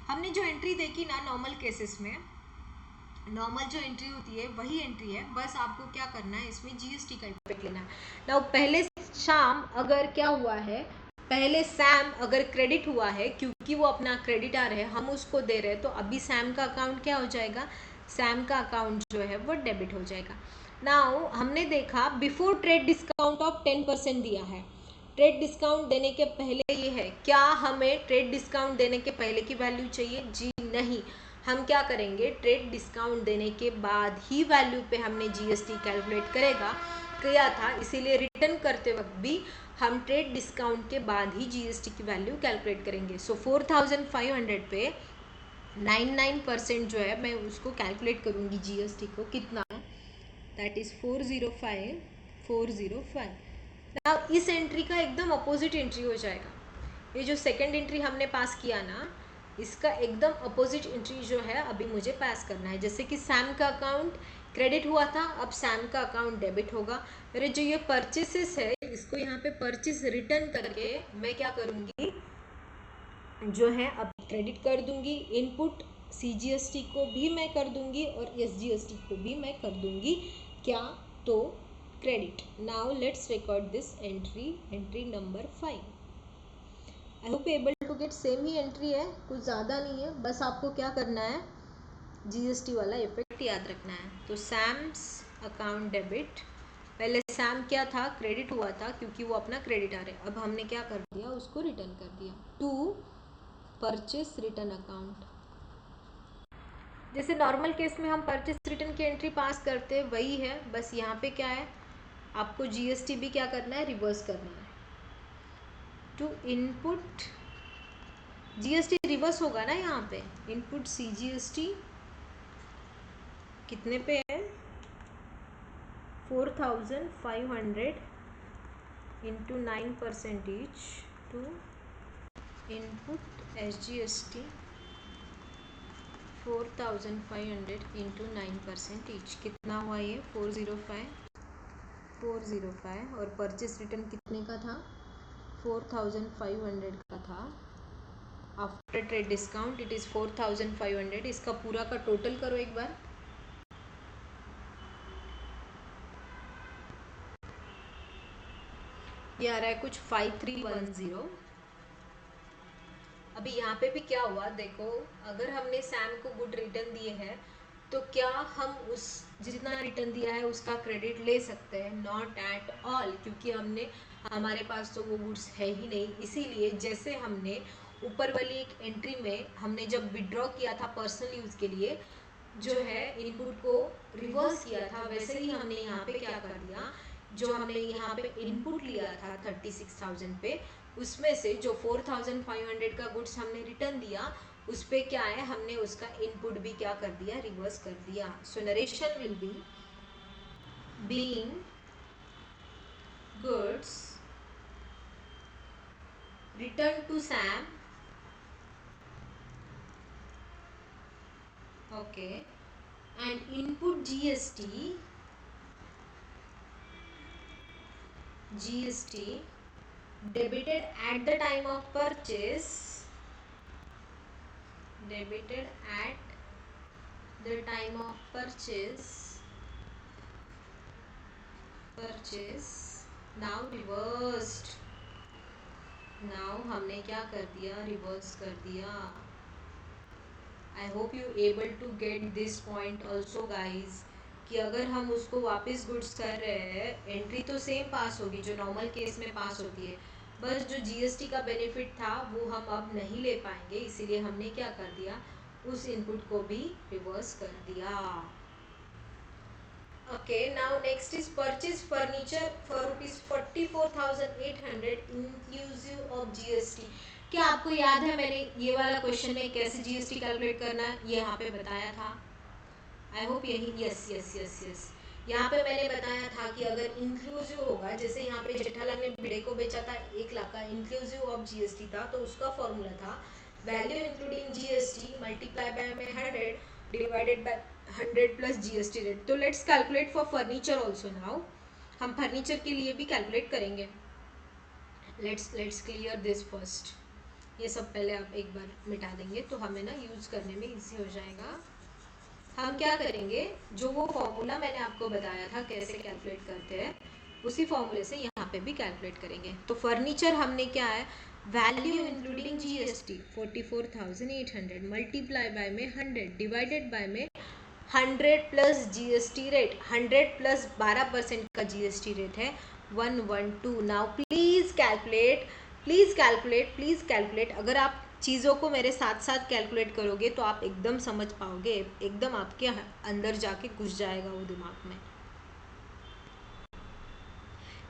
हमने जो एंट्री देखी ना नॉर्मल केसेस में, नॉर्मल जो एंट्री होती है वही एंट्री है, बस आपको क्या करना है, इसमें जीएसटी का इफेक्ट लेना है। नाउ पहले शाम अगर क्या हुआ है, पहले सैम अगर क्रेडिट हुआ है, क्योंकि वो अपना क्रेडिटर है, हम उसको दे रहे हैं, तो अभी सैम का अकाउंट क्या हो जाएगा? सैम का अकाउंट जो है वो डेबिट हो जाएगा। नाउ हमने देखा बिफोर ट्रेड डिस्काउंट ऑफ 10% दिया है। ट्रेड डिस्काउंट देने के पहले ये है, क्या हमें ट्रेड डिस्काउंट देने के पहले की वैल्यू चाहिए? जी नहीं, हम क्या करेंगे, ट्रेड डिस्काउंट देने के बाद ही वैल्यू पे हमने जीएसटी कैलकुलेट किया था। इसीलिए रिटर्न करते वक्त भी हम ट्रेड डिस्काउंट के बाद ही जीएसटी की वैल्यू कैलकुलेट करेंगे। सो 4,500 पे 99% जो है मैं उसको कैलकुलेट करूँगी जीएसटी को, कितना? That is 405। ना इस एंट्री का एकदम अपोजिट एंट्री हो जाएगा। ये जो सेकंड एंट्री हमने पास किया ना, इसका एकदम अपोजिट एंट्री जो है अभी मुझे पास करना है। जैसे कि सैम का अकाउंट क्रेडिट हुआ था, अब सैम का अकाउंट डेबिट होगा। मेरे जो ये परचेसेस है, इसको यहाँ पे परचेस रिटर्न करके मैं क्या करूँगी, जो है अब क्रेडिट कर दूँगी। इनपुट CGST को भी मैं कर दूँगी और SGST को भी मैं कर दूँगी। क्या? तो credit. Now let's record this entry number 5. I hope you able to get same he entry है, कुछ ज़्यादा नहीं है, बस आपको क्या करना है, GST वाला इफेक्ट याद रखना है. तो सैम्स अकाउंट डेबिट, पहले सैम क्या था, क्रेडिट हुआ था क्योंकि वो अपना क्रेडिट आ रहा है. अब हमने क्या कर दिया, उसको रिटर्न कर दिया. टू परचेस रिटर्न अकाउंट, जैसे नॉर्मल केस में हम परचेस रिटर्न की एंट्री पास करते हैं वही है, बस यहाँ पे क्या है, आपको GST भी क्या करना है, रिवर्स करना है. टू इनपुट GST रिवर्स होगा ना यहाँ पे, इनपुट CGST कितने पे है, 4500 into 9% each to input SGST 4500 into 9% each. कितना हुआ ये, 405 और परचेस रिटर्न कितने का था, 4500 का था. After trade discount it is 4500. इसका पूरा का टोटल करो एक बार. ये आ रहा है कुछ 5310. अभी यहाँ पे भी क्या हुआ देखो, अगर हमने सैम को गुड रिटर्न दिए हैं तो क्या हम उस जितना रिटर्न दिया है उसका क्रेडिट ले सकते हैं, नॉट एट ऑल, क्योंकि हमारे पास तो वो गुड्स है ही नहीं. इसीलिए जैसे हमने ऊपर वाली एक एंट्री में हमने जब विड्रॉ किया था पर्सनल यूज के लिए, जो है इनपुट को रिवर्स किया था, वैसे ही हमने यहाँ पे क्या कर दिया, जो हमने यहाँ पे इनपुट लिया था 36,000 पे, उसमें से जो 4500 का गुड्स हमने रिटर्न दिया उस पे क्या है, हमने उसका इनपुट भी क्या कर दिया, रिवर्स कर दिया. So narration will be being goods return to Sam, okay, and input GST debited at the time of purchase, debited at the time of purchase, now reversed. now हमने क्या कर दिया, रिवर्स कर दिया. I hope you able to get this point also guys, कि अगर हम उसको वापस गुड्स कर रहे हैं, एंट्री तो सेम पास होगी जो नॉर्मल केस में पास होती है, बस जो GST का बेनिफिट था वो हम अब नहीं ले पाएंगे, इसीलिए हमने क्या कर दिया, उस इनपुट को भी रिवर्स कर दिया. Okay, now next is purchase furniture for ₹44,800 inclusive of GST. क्या आपको याद है मैंने ये वाला क्वेश्चन में कैसे GST कैलकुलेट करना है ये यहाँ पे बताया था. आई होप यही, यस यहाँ पे मैंने बताया था कि अगर इंक्लूसिव होगा, जैसे यहाँ पे जेठालाल ने भिड़े को बेचा था 1 लाख का, इंक्लूसिव ऑफ GST था, तो उसका फॉर्मूला था value including GST multiply by में 100 divided by 100 plus GST rate. तो let's calculate for furniture also. Now हम फर्नीचर के लिए भी कैलकुलेट करेंगे. Let's clear this first. ये सब पहले आप एक बार मिटा देंगे तो हमें ना यूज करने में इजी हो जाएगा. हम क्या करेंगे, जो वो फॉर्मूला मैंने आपको बताया था कैसे कैलकुलेट करते हैं, उसी फॉर्मूले से यहाँ पे भी कैलकुलेट करेंगे. तो फर्नीचर हमने क्या है, value including GST 44,800 multiply by में 100 डिवाइडेड बाय में 100 प्लस GST रेट, 100 प्लस 12% का GST रेट है 112. Now please calculate. अगर आप चीज़ों को मेरे साथ साथ कैलकुलेट करोगे तो आप एकदम समझ पाओगे, एकदम आपके अंदर जाके घुस जाएगा वो दिमाग में.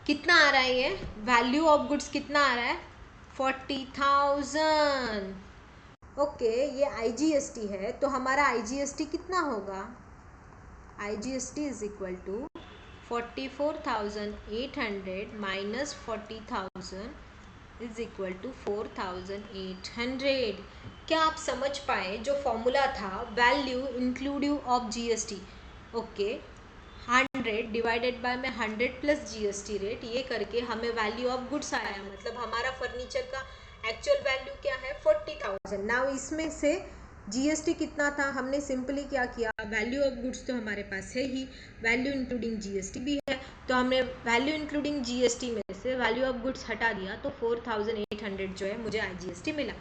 कितना आ रहा है ये वैल्यू ऑफ गुड्स, कितना आ रहा है, 40,000. ओके, ये IGST है तो हमारा IGST कितना होगा, IGST is equal to 44,800 minus 40,000 is equal to 4,800. क्या आप समझ पाए, जो फॉर्मूला था value inclusive of GST, okay, 100 divided by में 100 प्लस GST रेट, ये करके हमें वैल्यू ऑफ गुड्स आया, मतलब हमारा फर्नीचर का एक्चुअल वैल्यू क्या है, 40,000. नाउ इसमें से GST कितना था, हमने सिंपली क्या किया, वैल्यू ऑफ गुड्स तो हमारे पास है ही, वैल्यू इंक्लूडिंग GST भी है, तो हमने वैल्यू इंक्लूडिंग जीएसटी में से वैल्यू ऑफ गुड्स हटा दिया तो 4800 जो है मुझे आईजीएसटी मिला।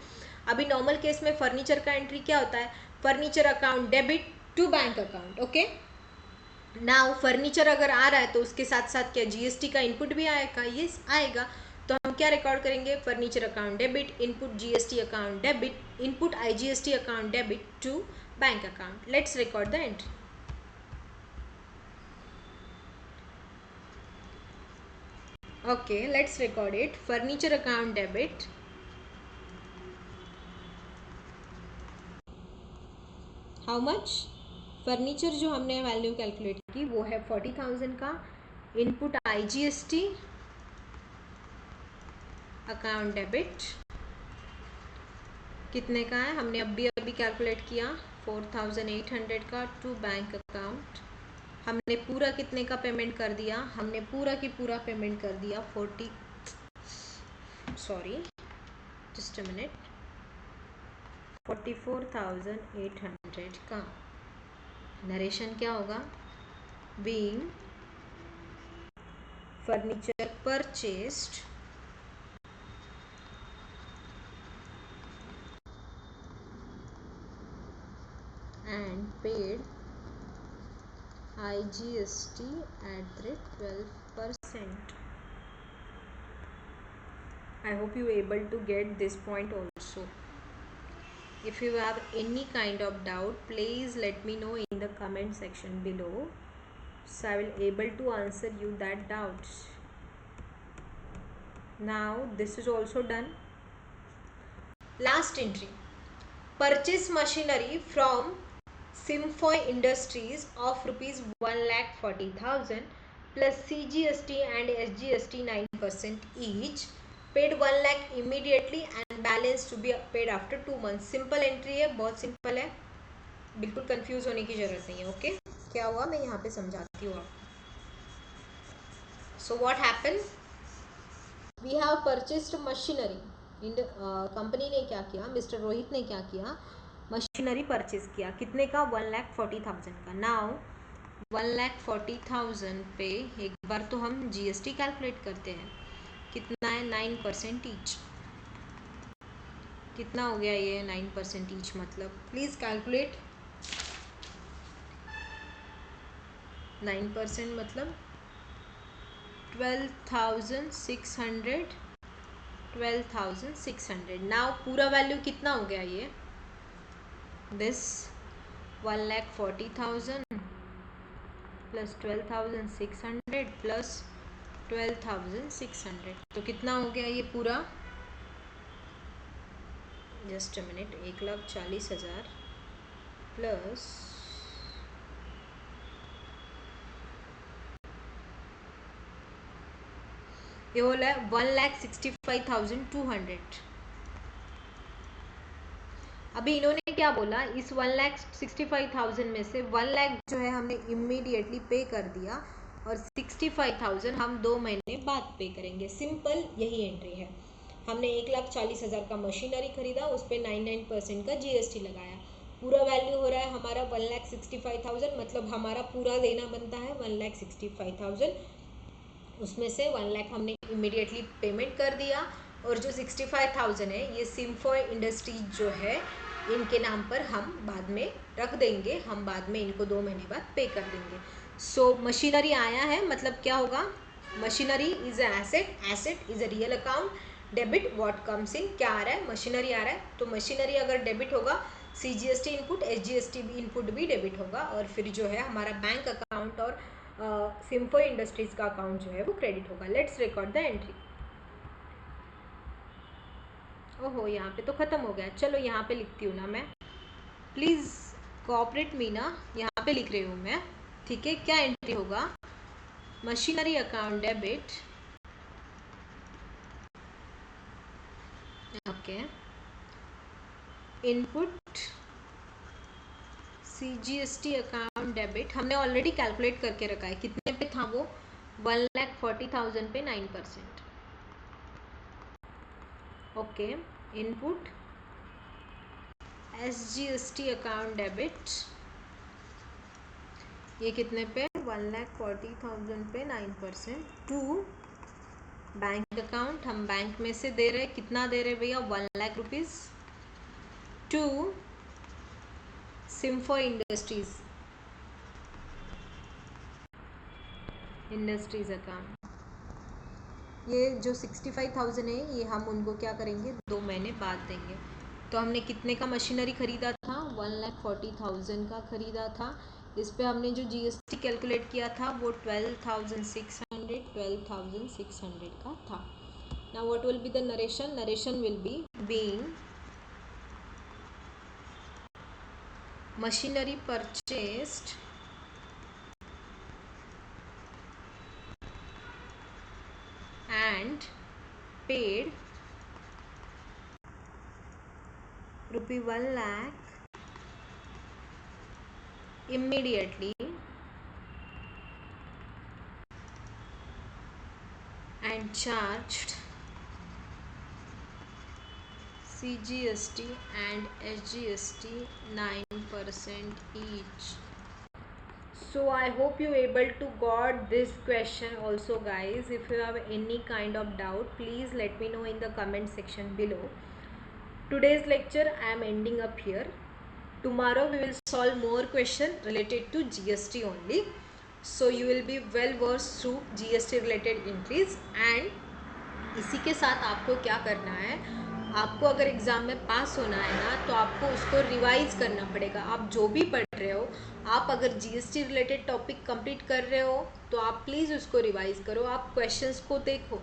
अभी नॉर्मल केस में फर्नीचर का एंट्री क्या होता है, furniture account debit to bank account. Okay, now furniture अगर आ रहा है तो उसके साथ साथ क्या जीएसटी का इनपुट भी आएगा, यस आएगा। तो हम क्या रिकॉर्ड करेंगे, furniture account debit, input GST account debit, input IGST account debit to bank account. Let's record the entry. Okay, let's record it. Furniture account debit. How much? फर्नीचर जो हमने वैल्यू कैलकुलेट की वो है 40,000 का। इनपुट आईजीएसटी अकाउंट डेबिट कितने का है, हमने अभी कैलकुलेट किया 4800 का टू बैंक अकाउंट। हमने पूरा कितने का पेमेंट कर दिया, हमने पूरा की पूरा पेमेंट कर दिया 44,800 का। नरेशन क्या होगा, being furniture purchased and paid IGST at the 12%. I hope you able to get this point also. If you have any kind of doubt, please let me know in the comment section below, so I will able to answer you that doubts. Now this is also done. Last entry, purchase machinery from Simfoy Industries of rupees 1,40,000 plus CGST and SGST 9% each, paid 1 lakh immediately and balance to be paid after 2 months. Simple entry है, बहुत simple है, बिल्कुल confuse होने की जरूरत नहीं है। Okay, क्या हुआ मैं यहाँ पे समझाती हूँ आपको। So what happen, we have purchased machinery. Company ने क्या किया, मिस्टर रोहित ने क्या किया, मशीनरी परचेज किया कितने का, 1,40,000 का। नाउ 1,40,000 पे एक बार तो हम जीएसटी कैलकुलेट करते हैं, कितना है 9% ईच। कितना हो गया ये 9% ईच, मतलब प्लीज कैलकुलेट। 9% मतलब 12,600। 12,600। नाउ पूरा वैल्यू कितना हो गया ये, this 1,40,000 plus 12,600 plus 12,600, तो कितना हो गया ये पूरा, जस्ट अ मिनट, 1,40,000 प्लस ये बोला 1,65,200। अभी इन्होंने क्या बोला, इस 1,65,000 में से 1 लाख जो है हमने इमीडिएटली पे कर दिया और 65,000 हम 2 महीने बाद पे करेंगे। सिंपल यही एंट्री है। हमने 1,40,000 का मशीनरी खरीदा, उस पर 99% का जीएसटी लगाया, पूरा वैल्यू हो रहा है हमारा 1,65,000, मतलब हमारा पूरा देना बनता है 1,65,000। उसमें से 1 लाख हमने इमीडिएटली पेमेंट कर दिया और जो 65,000 है ये सिम्फॉय इंडस्ट्रीज जो है इनके नाम पर हम बाद में रख देंगे, हम बाद में इनको 2 महीने बाद पे कर देंगे। सो मशीनरी आया है, मतलब क्या होगा, machinery is asset, asset is a real account, debit what comes in, क्या आ रहा है, मशीनरी आ रहा है, तो मशीनरी अगर डेबिट होगा सीजीएसटी इनपुट, एसजीएसटी भी इनपुट भी डेबिट होगा, और फिर जो है हमारा बैंक अकाउंट और सिम्फॉय इंडस्ट्रीज का अकाउंट जो है वो क्रेडिट होगा। Let's record the entry. ओहो, यहाँ पे तो ख़त्म हो गया, चलो यहाँ पे लिखती हूँ ना मैं, प्लीज़ कोऑपरेट मी ना, यहाँ पे लिख रही हूँ मैं, ठीक है। क्या एंट्री होगा, machinery account debit, okay, input CGST account debit, हमने ऑलरेडी कैलकुलेट करके रखा है, कितने पे था वो, 1,40,000 पे 9%, okay. Input SGST account debit, ये कितने पे, 1,40,000 पे 9%। टू बैंक अकाउंट, हम बैंक में से दे रहे, कितना दे रहे भैया, 1,00,000 रुपीज़। टू सिम्फो इंडस्ट्रीज अकाउंट, ये जो 65,000 है ये हम उनको क्या करेंगे, 2 महीने बाद देंगे। तो हमने कितने का मशीनरी खरीदा था, 1,40,000 का खरीदा था। इस पे हमने जो जीएसटी कैलकुलेट किया था वो 12,600 का था। Now what will be the narration, narration will be being machinery purchased and paid rupee 1,00,000 immediately and charged CGST and SGST 9% each. So I hope you able to got this question also guys. If you have any kind of doubt, please let me know in the comment section below. Today's lecture I am ending up here. Tomorrow we will solve more question related to GST only. So you will be well versed through GST related entries. And इसी के साथ आपको क्या करना है, आपको अगर exam में पास होना है ना तो आपको उसको रिवाइज करना पड़ेगा। आप जो भी पढ़ रहे हो, आप अगर जीएसटी रिलेटेड टॉपिक कंप्लीट कर रहे हो तो आप प्लीज़ उसको रिवाइज करो। आप क्वेश्चंस को देखो,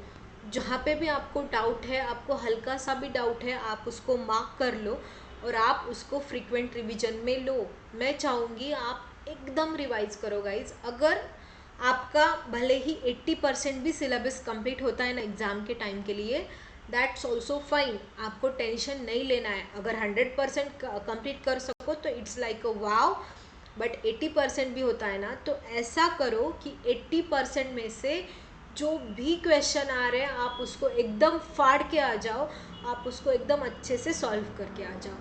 जहाँ पे भी आपको डाउट है, आपको हल्का सा भी डाउट है, आप उसको मार्क कर लो और आप उसको फ्रीक्वेंट रिवीजन में लो। मैं चाहूँगी आप एकदम रिवाइज करो गाइज। अगर आपका भले ही 80% भी सिलेबस कंप्लीट होता है ना एग्ज़ाम के टाइम के लिए, दैट्स ऑल्सो फाइन, आपको टेंशन नहीं लेना है। अगर 100% कंप्लीट कर सको तो it's like a wow, but 80% भी होता है ना तो ऐसा करो कि 80% में से जो भी क्वेश्चन आ रहे हैं आप उसको एकदम फाड़ के आ जाओ, आप उसको एकदम अच्छे से सॉल्व करके आ जाओ।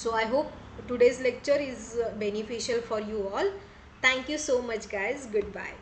So I hope today's lecture is beneficial for you all. Thank you so much guys. Goodbye.